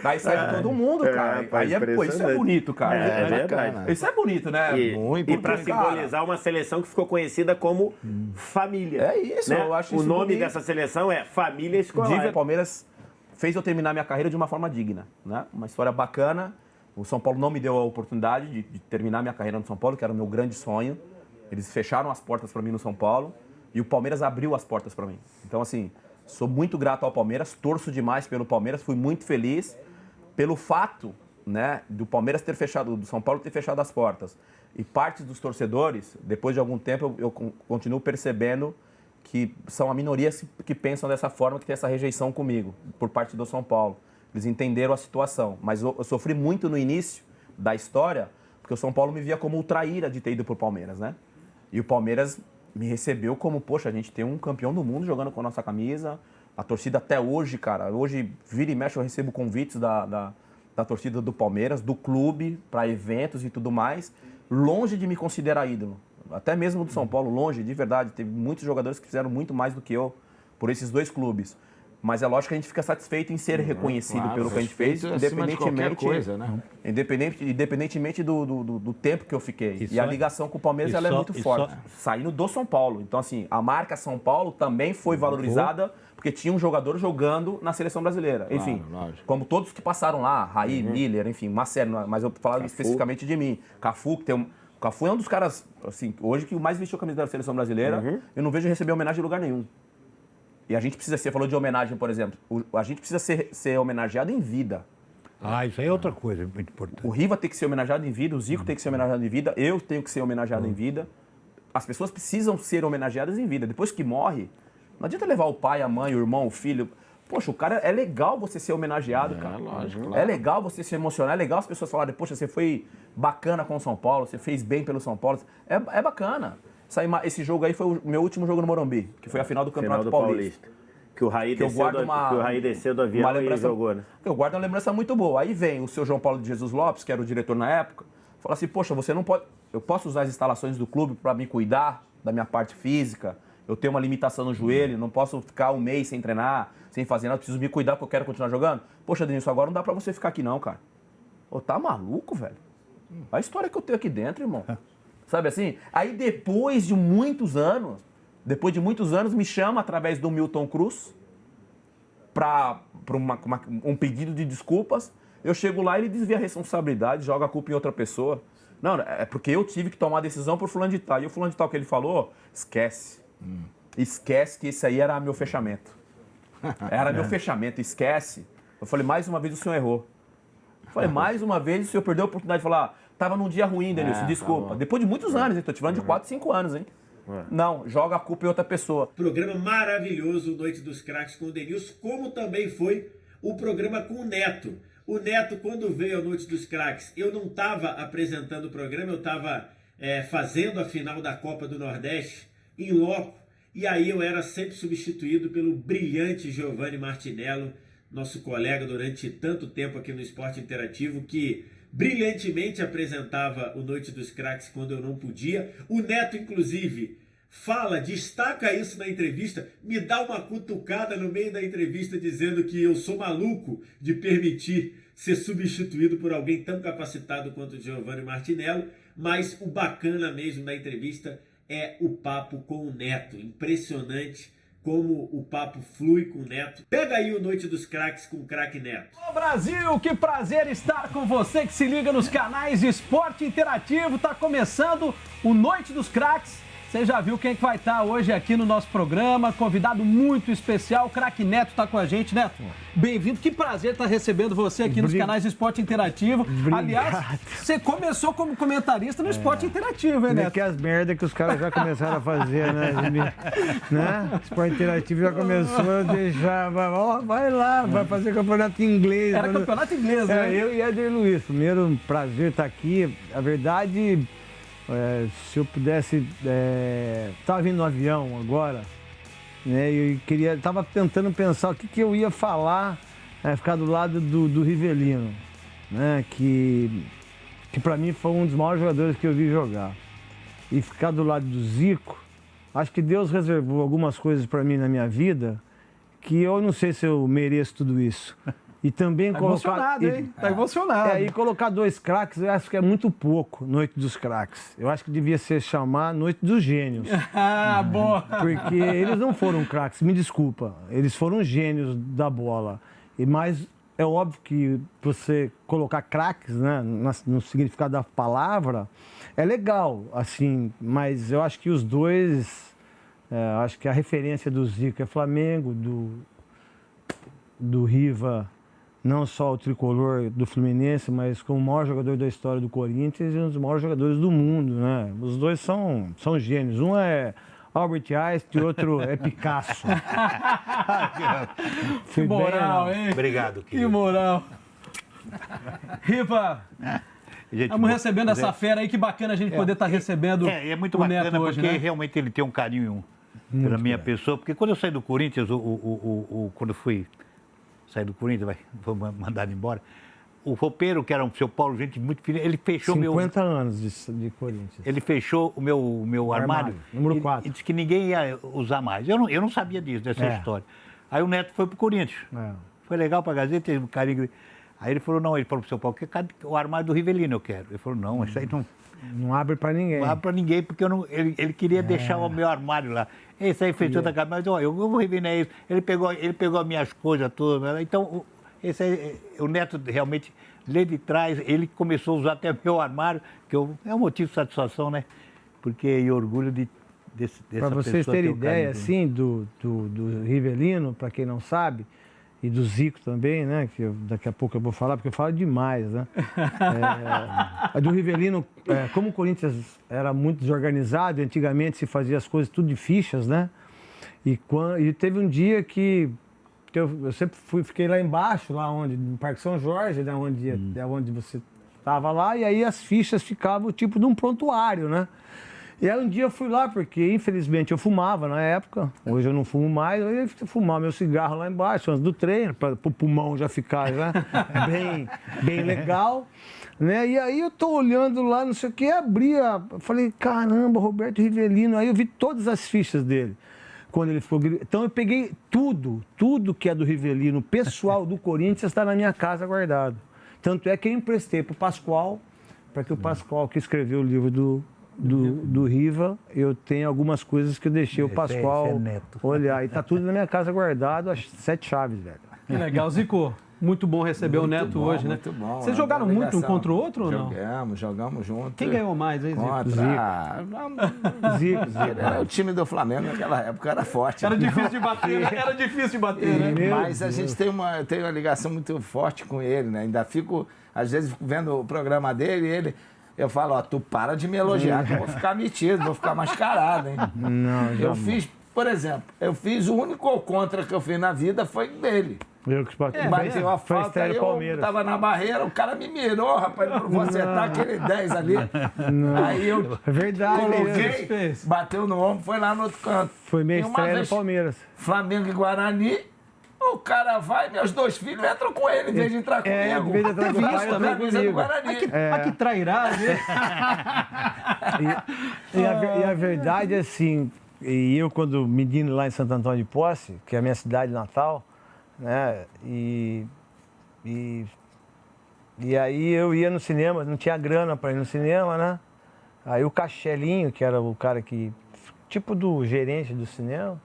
Daí sai todo mundo, cara. Rapaz, Aí isso é bonito, cara. É verdade. Isso é bonito, né? E para simbolizar uma seleção que ficou conhecida como família. É isso, né? eu acho o isso nome bonito. dessa seleção é Família Escolar. O Palmeiras fez eu terminar minha carreira de uma forma digna, né? Uma história bacana. O São Paulo não me deu a oportunidade de terminar minha carreira no São Paulo, que era o meu grande sonho. Eles fecharam as portas para mim no São Paulo e o Palmeiras abriu as portas para mim. Então, assim, sou muito grato ao Palmeiras, torço demais pelo Palmeiras, fui muito feliz pelo fato, né, do Palmeiras ter fechado, do São Paulo ter fechado as portas. E parte dos torcedores, depois de algum tempo, eu continuo percebendo que são a minoria que pensam dessa forma, que tem essa rejeição comigo, por parte do São Paulo. Eles entenderam a situação, mas eu sofri muito no início da história, porque o São Paulo me via como o traíra de ter ido pro Palmeiras, né? E o Palmeiras me recebeu como, poxa, a gente tem um campeão do mundo jogando com a nossa camisa. A torcida até hoje, cara, hoje vira e mexe eu recebo convites da torcida do Palmeiras, do clube, para eventos e tudo mais, longe de me considerar ídolo. Até mesmo do São Paulo, longe, de verdade. Teve muitos jogadores que fizeram muito mais do que eu por esses dois clubes. Mas é lógico que a gente fica satisfeito em ser reconhecido pelo que a gente fez, independentemente do tempo que eu fiquei. E a ligação com o Palmeiras ela é muito forte. Saindo do São Paulo. Então, assim, a marca São Paulo também foi valorizada porque tinha um jogador jogando na seleção brasileira. Enfim, como todos que passaram lá, Raí, Miller, enfim, Marcelo, mas eu falava especificamente de mim. Cafu, que tem um... O Cafu é um dos caras, assim, hoje que mais vestiu a camisa da seleção brasileira. Eu não vejo receber homenagem em lugar nenhum. E a gente precisa ser, falou de homenagem, por exemplo, a gente precisa ser homenageado em vida. Ah, isso aí é outra coisa muito importante. O Riva tem que ser homenageado em vida, o Zico tem que ser homenageado em vida, eu tenho que ser homenageado em vida. As pessoas precisam ser homenageadas em vida. Depois que morre, não adianta levar o pai, a mãe, o irmão, o filho. Poxa, o cara, é legal você ser homenageado, cara. Lógico, claro. É legal você se emocionar, é legal as pessoas falarem, poxa, você foi bacana com o São Paulo, você fez bem pelo São Paulo. É bacana. Esse jogo aí foi o meu último jogo no Morumbi, que foi a final do Campeonato Paulista. Que o Raí desceu do avião e jogou, né? Eu guardo uma lembrança muito boa. Aí vem o seu João Paulo de Jesus Lopes, que era o diretor na época, fala assim, poxa, você não pode... Eu posso usar as instalações do clube para me cuidar da minha parte física, eu tenho uma limitação no joelho, não posso ficar um mês sem treinar, sem fazer nada, preciso me cuidar porque eu quero continuar jogando. Poxa, Denilson, agora não dá para você ficar aqui não, cara. Ô, tá maluco, velho? Olha a história que eu tenho aqui dentro, irmão. Sabe assim? Aí depois de muitos anos, me chama através do Milton Cruz para um pedido de desculpas. Eu chego lá e ele desvia a responsabilidade, joga a culpa em outra pessoa. Não, é porque eu tive que tomar a decisão por fulano de tal. E o fulano de tal que ele falou, esquece. Esquece que esse aí era meu fechamento. Era meu fechamento, esquece. Eu falei, mais uma vez o senhor errou. Eu falei, mais uma vez o senhor perdeu a oportunidade de falar, Tava num dia ruim, Denilson, desculpa. Tá, Depois de muitos anos, hein? Tô te falando de 4, 5 anos, hein? Não, joga a culpa em outra pessoa. Programa maravilhoso, Noite dos Craques com o Denilson, como também foi o programa com o Neto. O Neto, quando veio a Noite dos Craques, eu não estava apresentando o programa, eu estava fazendo a final da Copa do Nordeste em loco, e aí eu era sempre substituído pelo brilhante Giovanni Martinello, nosso colega durante tanto tempo aqui no Esporte Interativo, que brilhantemente apresentava o Noite dos Craques quando eu não podia. O Neto, inclusive, destaca isso na entrevista, me dá uma cutucada no meio da entrevista dizendo que eu sou maluco de permitir ser substituído por alguém tão capacitado quanto o Giovanni Martinello, mas o bacana mesmo da entrevista é o papo com o Neto. Impressionante como o papo flui com o Neto. Pega aí o Noite dos Craques com o craque Neto. Ô Brasil, que prazer estar com você que se liga nos canais de Esporte Interativo. Tá começando o Noite dos Craques. Você já viu quem é que vai estar hoje aqui no nosso programa, convidado muito especial, o craque Neto está com a gente. Neto, bem-vindo, que prazer estar recebendo você aqui nos canais de Esporte Interativo. Obrigado. Aliás, você começou como comentarista no Esporte Interativo, hein, Neto? Que as merdas que os caras já começaram a fazer, né? Esporte Interativo já começou a deixar, vai lá, vai fazer campeonato inglês. Era campeonato inglês, né? Eu e Éder Luiz, primeiro prazer estar aqui. A verdade... se eu pudesse, estava vindo no avião agora, né? E estava tentando pensar o que eu ia falar, ficar do lado do Rivelino, né? Que para mim foi um dos maiores jogadores que eu vi jogar. E ficar do lado do Zico, acho que Deus reservou algumas coisas para mim na minha vida que eu não sei se eu mereço tudo isso. E também tá colocar... emocionado, hein? Tá emocionado. E colocar 2 craques, eu acho que é muito pouco, Noite dos Craques. Eu acho que devia ser chamar Noite dos Gênios. Boa! Porque eles não foram craques, me desculpa. Eles foram gênios da bola. Mas é óbvio que você colocar craques, né, no significado da palavra, é legal, assim. Mas eu acho que os dois... acho que a referência do Zico é Flamengo, do Riva... Não só o tricolor do Fluminense, mas como o maior jogador da história do Corinthians e um dos maiores jogadores do mundo, né? Os dois são gênios. Um é Albert Einstein e outro é Picasso. Que moral, hein? Obrigado, querido. Que moral. Riva, estamos recebendo essa fera aí, que bacana a gente poder estar recebendo é muito o bacana, Neto hoje, porque né? realmente ele tem um carinho pela minha pessoa. Porque quando eu saí do Corinthians, quando eu fui... sair do Corinthians, vou mandar ele embora. O roupeiro, que era o seu Paulo, gente muito fina, ele fechou 50 anos de Corinthians. Ele fechou o meu armário. Número 4. E disse que ninguém ia usar mais. Eu não sabia disso, dessa história. Aí o Neto foi pro Corinthians. Foi legal pra Gazeta, teve um carinho. Aí ele falou pro seu Paulo, o armário do Rivelino eu quero. Ele falou, não, isso aí não... Não abre pra ninguém. Não abre pra ninguém, porque ele queria deixar o meu armário lá. Esse aí fez toda a camisa, mas eu vou revelar isso. Ele pegou as minhas coisas todas. Então, o Neto realmente, lá de trás, ele começou a usar até meu armário, que é um motivo de satisfação, né? Porque eu orgulho dessa pessoa. Para vocês terem ter ideia, assim, do Rivelino, para quem não sabe, e do Zico também, né? Que daqui a pouco eu vou falar, porque eu falo demais, né? Do Rivelino, como o Corinthians era muito desorganizado, antigamente se fazia as coisas tudo de fichas, né? E teve um dia que eu sempre fiquei lá embaixo, lá onde, no Parque São Jorge, né? Onde você estava lá, e aí as fichas ficavam tipo de um prontuário, né? E aí um dia eu fui lá, porque infelizmente eu fumava na época, hoje eu não fumo mais, eu ia fumar meu cigarro lá embaixo, antes do treino, para o pulmão já ficar bem legal, né? E aí eu tô olhando lá, não sei o que, falei, caramba, Roberto Rivelino, aí eu vi todas as fichas dele, quando ele ficou... Então eu peguei tudo que é do Rivelino, pessoal do Corinthians, está na minha casa guardado. Tanto é que eu emprestei para o Pascoal, para que o Pascoal, que escreveu o livro do Riva, eu tenho algumas coisas que eu deixei o Pascoal olhar. E tá tudo na minha casa guardado, as 7 chaves, velho. Que legal. Zico, muito bom receber o Neto hoje, né? Muito bom. Vocês jogaram muito um contra o outro ou não? Jogamos junto. Quem ganhou mais, hein, Zico? Zico. O time do Flamengo naquela época era forte. Era difícil de bater, né? Era difícil de bater, né? Mas a gente tem uma ligação muito forte com ele, né? Ainda fico, às vezes, vendo o programa dele e ele... Eu falo, ó, tu para de me elogiar, que eu vou ficar metido, vou ficar mascarado, hein? Não, Eu fiz, por exemplo, o único gol contra que eu fiz na vida foi dele. Eu que Bateu a foi falta, estreia do eu Palmeiras. tava na barreira, o cara me mirou, rapaz, eu vou acertar aquele 10 ali. Aí eu É verdade. coloquei, bateu no ombro, foi lá no outro canto. Foi minha E uma estreia vez, do Palmeiras. Flamengo e Guarani, o cara vai, meus 2 filhos entram com ele, em vez de entrar comigo. em vez de entrar Até com o pai, visto entra a camisa do comigo. Guarani. Que trairagem. E a verdade é assim, e eu quando menino lá em Santo Antônio de Posse, que é a minha cidade natal, né, e aí eu ia no cinema, não tinha grana para ir no cinema, né? Aí o Cachelinho, que era o cara que, tipo do gerente do cinema,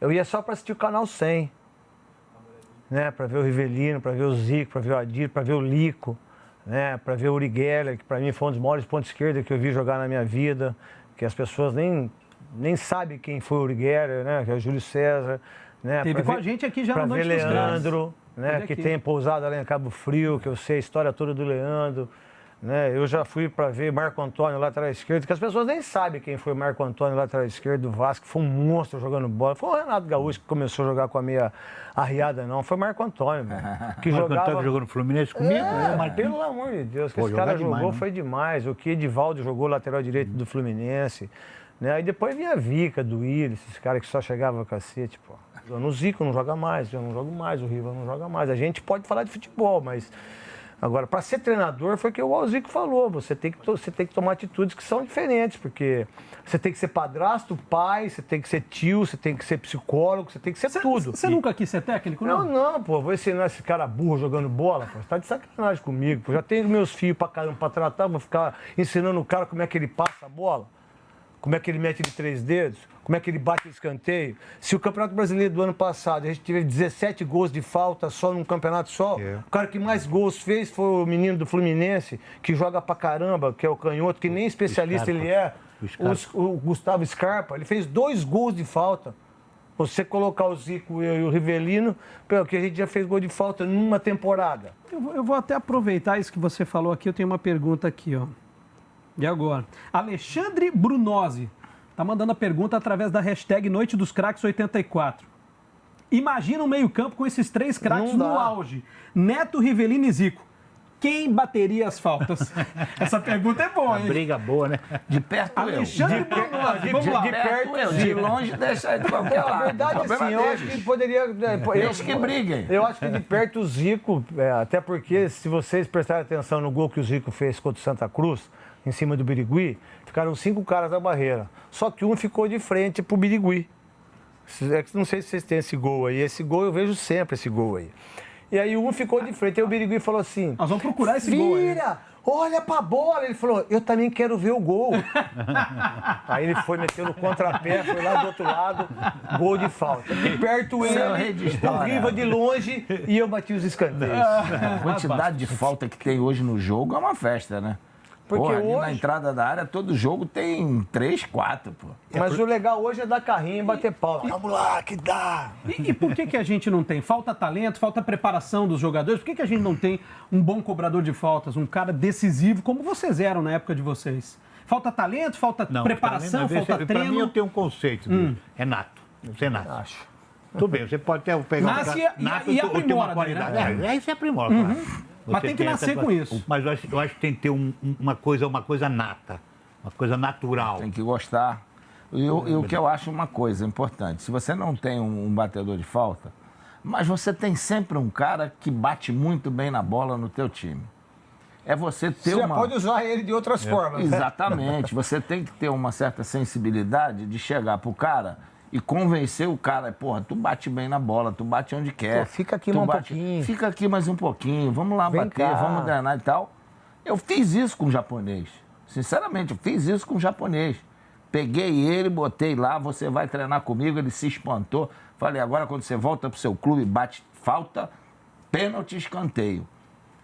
eu ia só para assistir o Canal 100, né? Para ver o Rivelino, para ver o Zico, para ver o Adir, para ver o Lico, né? Para ver o Uri Geller, que para mim foi um dos maiores pontos esquerda que eu vi jogar na minha vida, que as pessoas nem sabem quem foi o Uri Geller, né? Que é o Júlio César, né? Teve com a gente aqui já no Noite dos Craques. Leandro, né? Que tem pousada lá em Cabo Frio, que eu sei a história toda do Leandro. Né? Eu já fui para ver Marco Antônio, lateral esquerdo, que as pessoas nem sabem quem foi Marco Antônio, lateral esquerdo do Vasco, foi um monstro jogando bola. Foi o Renato Gaúcho que começou a jogar com a meia arriada, não. Foi Marco Antônio, que Marco jogava... Antônio jogou no Fluminense comigo? Mas pelo amor de Deus, que Pô, esse cara jogar demais, jogou né? foi demais. O que Edivaldo jogou lateral direito do Fluminense. Né? Aí depois vinha a Vica, do Willis, esses caras que só chegavam a cacete, pô. O Zico não joga mais, eu não jogo mais, o Riva não joga mais. A gente pode falar de futebol, mas... Agora, para ser treinador, foi o que o Zico falou, você tem que tomar atitudes que são diferentes, porque você tem que ser padrasto, pai, você tem que ser tio, você tem que ser psicólogo, você tem que ser tudo. Você nunca quis ser técnico, não? Não, pô, vou ensinar esse cara burro jogando bola, pô, você tá de sacanagem comigo, pô, já tenho meus filhos pra caramba pra tratar, vou ficar ensinando o cara como é que ele passa a bola, como é que ele mete de 3 dedos, como é que ele bate o escanteio. Se o Campeonato Brasileiro do ano passado, a gente teve 17 gols de falta só num campeonato só, o cara que mais gols fez foi o menino do Fluminense, que joga pra caramba, que é o canhoto, que nem especialista ele é, o Gustavo Scarpa. Ele fez 2 gols de falta. Você colocar o Zico e o Rivelino, que a gente já fez gol de falta numa temporada. Eu vou até aproveitar isso que você falou aqui, eu tenho uma pergunta aqui, ó. E agora? Alexandre Brunozzi tá mandando a pergunta através da hashtag Noite dos Craques 84. Imagina um meio-campo com esses 3 craques no auge: Neto, Rivelino e Zico. Quem bateria as faltas? Essa pergunta é boa, hein? Briga boa, né? De perto Alexandre Brunozzi, vamos lá. de perto eu, de longe deixa de qualquer lado. Na verdade, assim, eu acho que poderia... Eles que briguem. Eu acho que de perto o Zico, até porque se vocês prestarem atenção no gol que o Zico fez contra o Santa Cruz, em cima do Birigui, ficaram 5 caras na barreira. Só que um ficou de frente pro Birigui. Não sei se vocês têm esse gol aí. Esse gol eu vejo sempre, esse gol aí. E aí um ficou de frente, aí o Birigui falou assim... Nós vamos procurar esse gol aí. Vira! Olha pra bola! Ele falou, eu também quero ver o gol. Aí ele foi, meteu no contrapé, foi lá do outro lado, gol de falta. De perto ele, o Riva de longe e eu bati os escanteios. A quantidade de falta que tem hoje no jogo é uma festa, né? Porque Pô, ali hoje... na entrada da área, todo jogo tem 3, 4, pô. Mas o legal hoje é dar carrinho e bater pau. Vamos lá, que dá! E por que a gente não tem? Falta talento, falta preparação dos jogadores? Por que a gente não tem um bom cobrador de faltas, um cara decisivo, como vocês eram na época de vocês? Falta talento, falta preparação, falta treino? Para mim, eu tenho um conceito. É nato. Você nasce. Acho. Tudo bem, você pode ter pegar Nasce nato e ou ter aprimora uma qualidade. daí, né? Aí você aprimora, claro. Mas tem que nascer com isso. Mas eu acho que tem que ter uma coisa nata, uma coisa natural. Tem que gostar. E o que eu acho uma coisa importante, se você não tem um batedor de falta, mas você tem sempre um cara que bate muito bem na bola no teu time. É você ter Você pode usar ele de outras formas. Exatamente. Você tem que ter uma certa sensibilidade de chegar pro cara e convencer o cara, porra, tu bate bem na bola, tu bate onde quer. Pô, fica aqui mais um pouquinho. Fica aqui mais um pouquinho, vamos lá Vem bater, cá. vamos treinar e tal. Eu fiz isso com o japonês. Sinceramente, eu fiz isso com o japonês. Peguei ele, botei lá, você vai treinar comigo, ele se espantou. Falei, agora quando você volta pro seu clube, bate falta, pênalti, escanteio.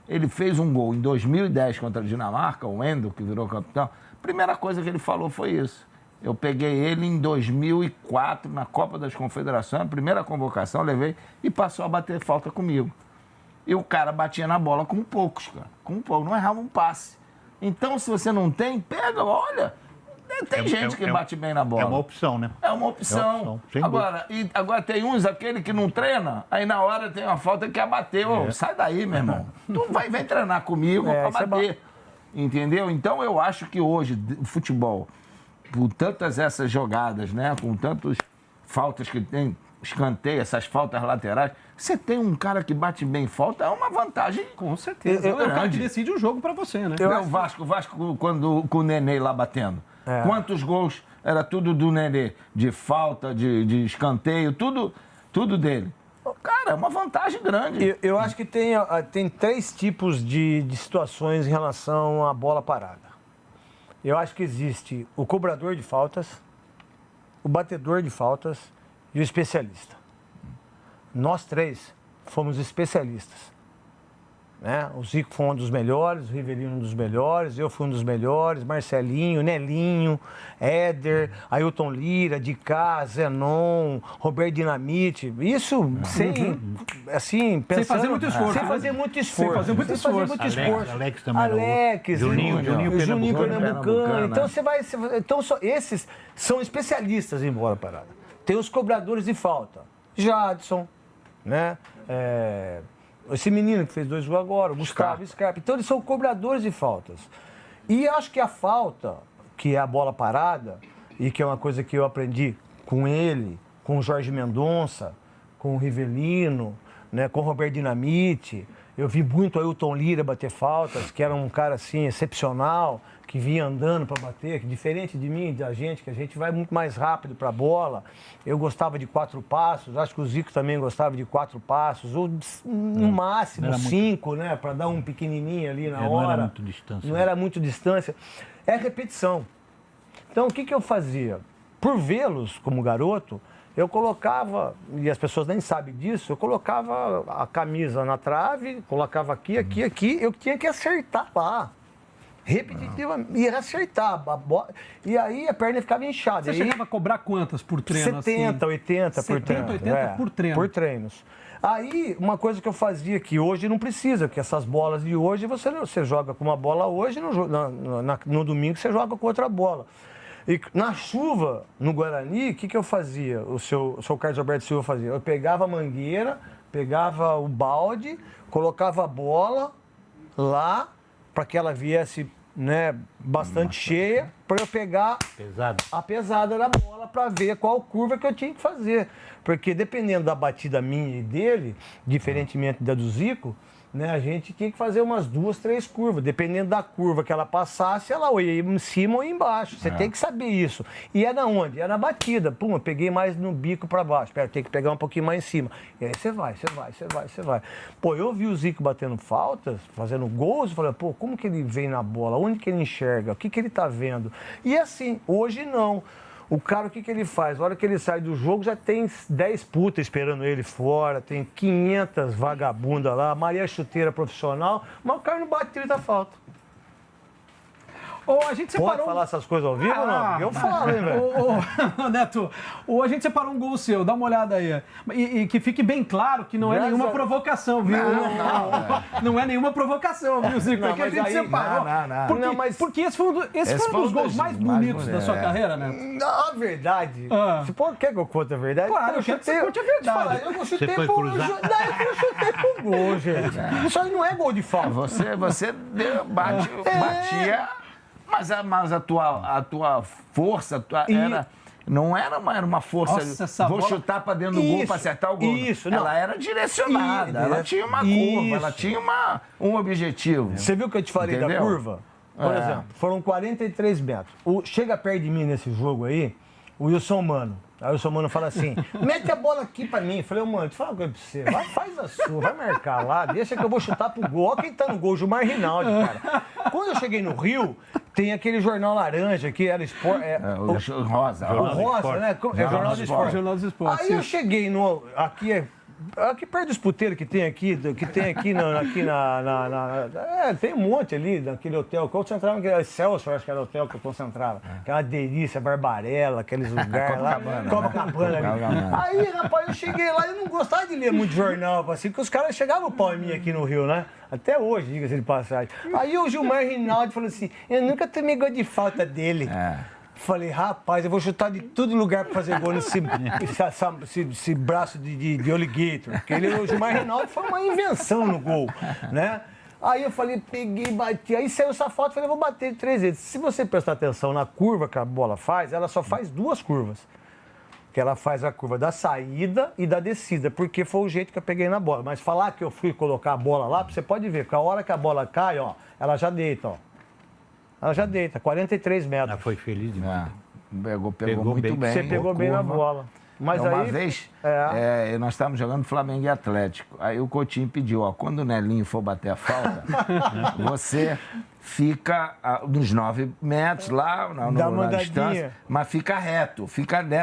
Ele fez um gol em 2010 contra a Dinamarca, o Endo, que virou capitão. Primeira coisa que ele falou foi isso. Eu peguei ele em 2004, na Copa das Confederações, a primeira convocação, levei e passou a bater falta comigo. E o cara batia na bola com poucos, cara. Com pouco, não errava um passe. Então, se você não tem, pega, olha. Tem gente que bate bem na bola. É uma opção, né? É uma opção. Agora tem uns, aquele que não treina, aí na hora tem uma falta que quer bater. Ô, sai daí, meu irmão. Tu vem treinar comigo pra bater. Entendeu? Então eu acho que hoje o futebol, por tantas essas jogadas, né? Com tantas faltas que tem, escanteio, essas faltas laterais, você tem um cara que bate bem falta, é uma vantagem. Com certeza. É o cara que decide o jogo pra você, né? O Vasco quando, com o Nenê lá batendo. Quantos gols era tudo do Nenê? De falta, de escanteio, tudo dele. Cara, é uma vantagem grande. Eu acho que tem 3 tipos de situações em relação à bola parada. Eu acho que existe o cobrador de faltas, o batedor de faltas e o especialista. Nós 3 fomos especialistas. Né? O Zico foi um dos melhores, o Rivelino um dos melhores, eu fui um dos melhores, Marcelinho, Nelinho, Éder, Ailton Lira, Dicá, Zenon, Roberto Dinamite. Isso sem, assim, pensando... Sem fazer muito esforço. Sem fazer muito esforço. Alex também. Alex, Juninho Pernambucano. Então, esses são especialistas em bola parada. Tem os cobradores de falta. Jadson, né? Esse menino que fez 2 gols agora, o Gustavo Scarpa. Então, eles são cobradores de faltas. E acho que a falta, que é a bola parada, e que é uma coisa que eu aprendi com ele, com o Jorge Mendonça, com o Rivelino, né, com o Roberto Dinamite. Eu vi muito o Ailton Lira bater faltas, que era um cara assim excepcional, que vinha andando para bater, que diferente de mim, da gente, que a gente vai muito mais rápido para a bola. Eu gostava de 4 passos, acho que o Zico também gostava de 4 passos, ou no máximo 5, né, para dar um pequenininho ali na hora. Não era muito distância. Não era muito distância. É repetição. Então, o que eu fazia? Por vê-los como garoto, eu colocava, e as pessoas nem sabem disso, eu colocava a camisa na trave, colocava aqui, eu tinha que acertar lá. Repetitivamente, ia acertar a bola, e aí a perna ficava inchada. Você chegava a cobrar quantas por treino? 70, assim? 80 por treino. 80 por treino. Por treinos. Aí, uma coisa que eu fazia que hoje não precisa, que essas bolas de hoje, você joga com uma bola hoje, no domingo você joga com outra bola. E na chuva, no Guarani, o que eu fazia? O seu Carlos Alberto Silva fazia. Eu pegava a mangueira, pegava o balde, colocava a bola lá, para que ela viesse, né, bastante cheia, para eu pegar a pesada da bola para ver qual curva que eu tinha que fazer. Porque dependendo da batida minha e dele, diferentemente da do Zico, né, a gente tinha que fazer umas 2, 3 curvas. Dependendo da curva que ela passasse, ela ia em cima ou embaixo. Você tem que saber isso. E é na onde? É na batida. Pum, eu peguei mais no bico para baixo. Espera, tem que pegar um pouquinho mais em cima. E aí você vai. Pô, eu vi o Zico batendo faltas, fazendo gols, eu falei, pô, como que ele vem na bola? Onde que ele enxerga? O que que ele tá vendo? E assim, hoje não. O cara, o que ele faz? Na hora que ele sai do jogo, já tem 10 putas esperando ele fora, tem 500 vagabundas lá, Maria Chuteira profissional, mas o cara não bate 30 falta. A gente separou... Pode falar essas coisas ao vivo ou não? Eu falo, hein, velho? Neto, a gente separou um gol seu, dá uma olhada aí. E que fique bem claro que não é nenhuma provocação, viu? Não é nenhuma provocação, viu, Zico? É que a gente separou. Porque esse foi um dos gols mais bonitos da sua carreira, Neto. Na verdade, você quer que eu conte a verdade? Claro, eu quero que você conte a verdade. Eu chutei pro gol, gente. Isso aí não é gol de falta. Você batia... Mas a tua força não era uma força. Nossa, vou chutar para dentro do gol para acertar o gol. Ela era direcionada, ela tinha uma curva, ela tinha um objetivo. Você viu que eu te falei da curva? Por exemplo, foram 43 metros. Chega perto de mim nesse jogo aí, o Wilson Mano. Aí o Wilson Mano fala assim, mete a bola aqui pra mim. Eu falei, mano, deixa eu falar uma coisa pra você. Vai, faz a sua, vai marcar lá, deixa que eu vou chutar pro gol. Olha quem tá no gol, Gilmar Rinaldi, cara. Quando eu cheguei no Rio, tem aquele jornal laranja que era esporte. O Rosa. O Rosa, né? É Jornal do Esporte. Jornal dos Esportes. Aí eu cheguei aqui Aqui perto dos puteiros que tem aqui tem um monte ali, naquele hotel que eu concentrava, que era Celso, acho que era o hotel que eu concentrava. Que é uma delícia, Barbarella, aqueles lugares lá. Copacabana ali. Aí, rapaz, eu cheguei lá e não gostava de ler muito jornal, assim, porque os caras chegavam pau em mim aqui no Rio, né? Até hoje, diga-se de passagem. Aí o Gilmar Rinaldi falou assim, eu nunca tomei gol de falta dele. Falei, rapaz, eu vou chutar de todo lugar pra fazer gol nesse braço de alligator. Porque o Gilmar Rinaldi foi uma invenção no gol, né? Aí eu falei, peguei, bati. Aí saiu essa foto, falei, vou bater 3 vezes. Se você prestar atenção na curva que a bola faz, ela só faz 2 curvas. Que ela faz a curva da saída e da descida, porque foi o jeito que eu peguei na bola. Mas falar que eu fui colocar a bola lá, você pode ver que a hora que a bola cai, ó, ela já deita, ó. Ela já deita, 43 metros. Ela foi feliz demais. Pegou muito bem. Você pegou bem na bola. Mas uma aí, vez, nós estávamos jogando Flamengo e Atlético. Aí o Coutinho pediu, ó, quando o Nelinho for bater a falta, você fica nos 9 metros lá, na distância, mas fica reto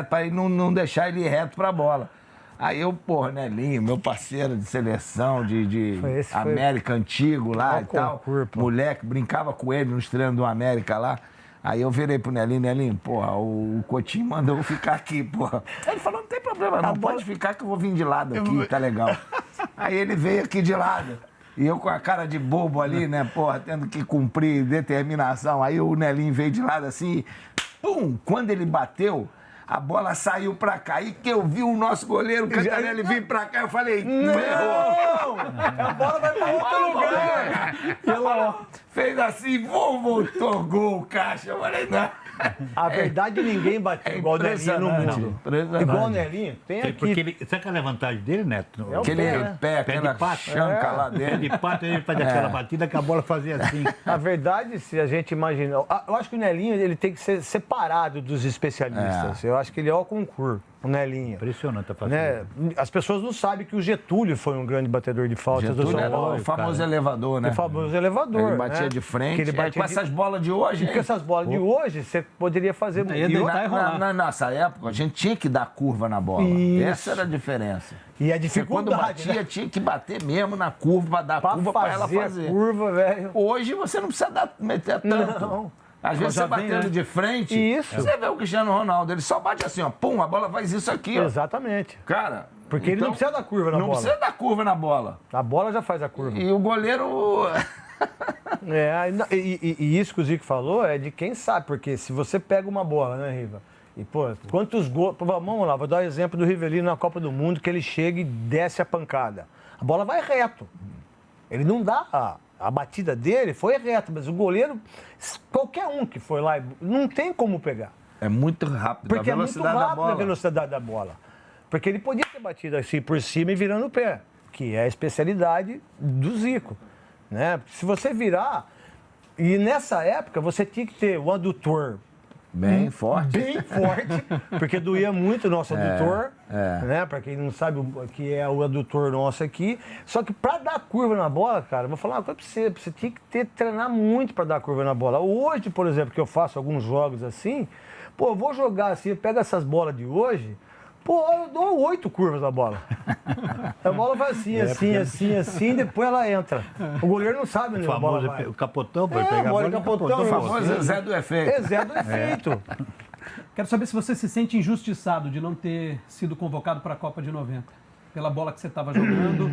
para não deixar ele ir reto para a bola. Aí eu, porra, Nelinho, meu parceiro de seleção, de América antigo lá e tal, moleque, brincava com ele nos treinos do América lá. Aí eu virei pro Nelinho, porra, o Coutinho mandou eu ficar aqui, porra. Aí ele falou, não tem problema não, pode ficar que eu vou vir de lado aqui, tá legal. Aí ele veio aqui de lado. E eu com a cara de bobo ali, né, porra, tendo que cumprir determinação. Aí o Nelinho veio de lado assim, pum, quando ele bateu, a bola saiu pra cá. E que eu vi o nosso goleiro Cantarelli vir pra cá, eu falei, não! A bola vai pra outro lugar! Fez assim, voltou, gol, caixa. Eu falei, não. A verdade, ninguém bateu igual o Nelinho no mundo. Igual o Nelinho, tem aqui. Porque sabe qual é a vantagem dele, Neto? Aquele pé, aquela chanca lá dele. Pé de pato, ele fazia aquela batida que a bola fazia assim. A verdade, se a gente imaginar... Eu acho que o Nelinho ele tem que ser separado dos especialistas. Eu acho que ele é o concurso. O Nelinho. Impressionante a fazer. Né? As pessoas não sabem que o Getúlio foi um grande batedor de faltas do São Paulo. O famoso elevador, né? O famoso elevador. Ele batia de frente. Ele batia com essas bolas de hoje. Com essas bolas de hoje, você poderia fazer... Na nossa época, a gente tinha que dar curva na bola. Isso. Essa era a diferença. E a dificuldade, quando batia, né? Tinha que bater mesmo na curva, para dar curva para ela fazer. Curva, velho. Hoje você não precisa meter tanto. Não. Às vezes você batendo de frente, você vê o Cristiano Ronaldo, ele só bate assim, ó, pum, a bola faz isso aqui, ó. Exatamente. Cara... Porque ele não precisa dar curva na bola. Não precisa dar curva na bola. A bola já faz a curva. E o goleiro... E isso que o Zico falou é de quem sabe, porque se você pega uma bola, né, Riva? E, pô, quantos gols... Vamos lá, vou dar o exemplo do Rivelino na Copa do Mundo, que ele chega e desce a pancada. A bola vai reto. Ele não dá... A batida dele foi reta, mas o goleiro, qualquer um que foi lá, não tem como pegar. É muito rápido, porque é muito rápido a velocidade da bola. Porque ele podia ter batido assim por cima e virando o pé, que é a especialidade do Zico. Né? Se você virar, e nessa época você tinha que ter o adutor bem forte. Bem forte, porque doía muito o nosso adutor, né? Para quem não sabe o que é o adutor nosso aqui. Só que para dar curva na bola, cara, vou falar uma coisa pra você tinha que treinar muito para dar curva na bola. Hoje, por exemplo, que eu faço alguns jogos assim, pô, eu vou jogar assim, eu pego essas bolas de hoje, pô, eu dou 8 curvas na bola. A bola vai assim, depois ela entra. O goleiro não sabe onde a bola vai. O capotão, para pegar a bola. O famoso Zé do efeito. É Zé do efeito. Quero saber se você se sente injustiçado de não ter sido convocado para a Copa de 90. Pela bola que você estava jogando.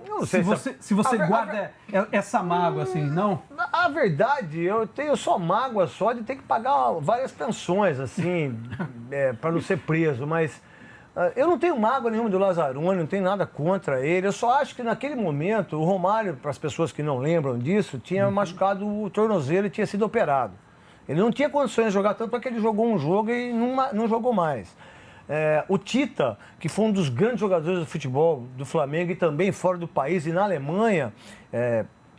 Não sei se você guarda essa mágoa, assim, não? A verdade, eu tenho só mágoa só de ter que pagar várias pensões, assim, para não ser preso, mas eu não tenho mágoa nenhuma do Lazzaroni, não tenho nada contra ele. Eu só acho que naquele momento, o Romário, para as pessoas que não lembram disso, tinha machucado o tornozelo e tinha sido operado. Ele não tinha condições de jogar tanto porque ele jogou um jogo e não jogou mais. O Tita, que foi um dos grandes jogadores do futebol do Flamengo e também fora do país e na Alemanha,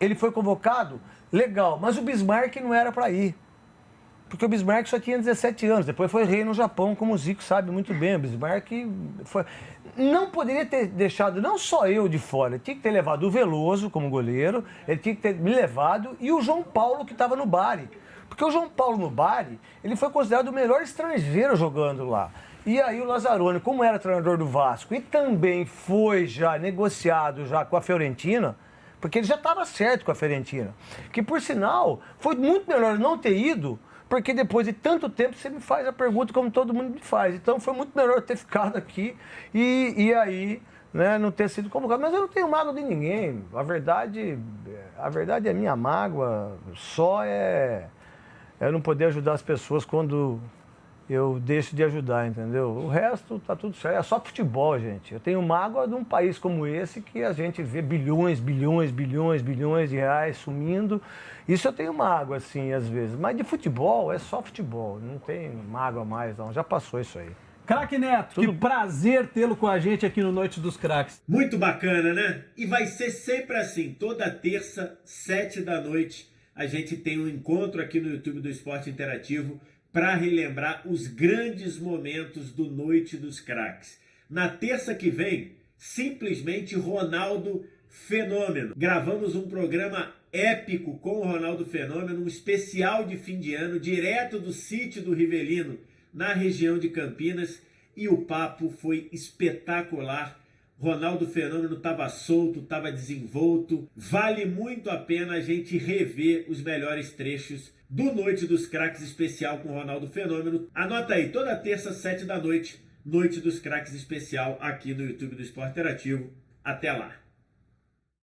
ele foi convocado, legal, mas o Bismarck não era para ir. Porque o Bismarck só tinha 17 anos, depois foi rei no Japão, como o Zico sabe muito bem. O Bismarck não poderia ter deixado não só eu de fora, ele tinha que ter levado o Veloso como goleiro, ele tinha que ter me levado e o João Paulo que estava no Bari. Porque o João Paulo no Bari, ele foi considerado o melhor estrangeiro jogando lá. E aí o Lazzaroni, como era treinador do Vasco e também foi já negociado já com a Fiorentina, porque ele já estava certo com a Fiorentina, que por sinal foi muito melhor não ter ido, porque depois de tanto tempo você me faz a pergunta como todo mundo me faz. Então foi muito melhor ter ficado aqui e aí, né, não ter sido convocado. Mas eu não tenho mágoa de ninguém. A verdade é minha mágoa só é não poder ajudar as pessoas quando eu deixo de ajudar, entendeu? O resto tá tudo certo. É só futebol, gente. Eu tenho mágoa de um país como esse que a gente vê bilhões de reais sumindo. Isso eu tenho mágoa, assim, às vezes. Mas de futebol, é só futebol. Não tem mágoa mais, não. Já passou isso aí. Craque Neto, que prazer tê-lo com a gente aqui no Noite dos Craques. Muito bacana, né? E vai ser sempre assim. Toda terça, 7 da noite, a gente tem um encontro aqui no YouTube do Esporte Interativo para relembrar os grandes momentos do Noite dos Craques. Na terça que vem, simplesmente Ronaldo Fenômeno. Gravamos um programa épico com o Ronaldo Fenômeno, um especial de fim de ano, direto do sítio do Rivelino, na região de Campinas, e o papo foi espetacular. Ronaldo Fenômeno estava solto, estava desenvolto. Vale muito a pena a gente rever os melhores trechos do Noite dos Craques especial com Ronaldo Fenômeno. Anota aí, toda terça, 7 da noite, Noite dos Craques especial aqui no YouTube do Esporte Interativo. Até lá!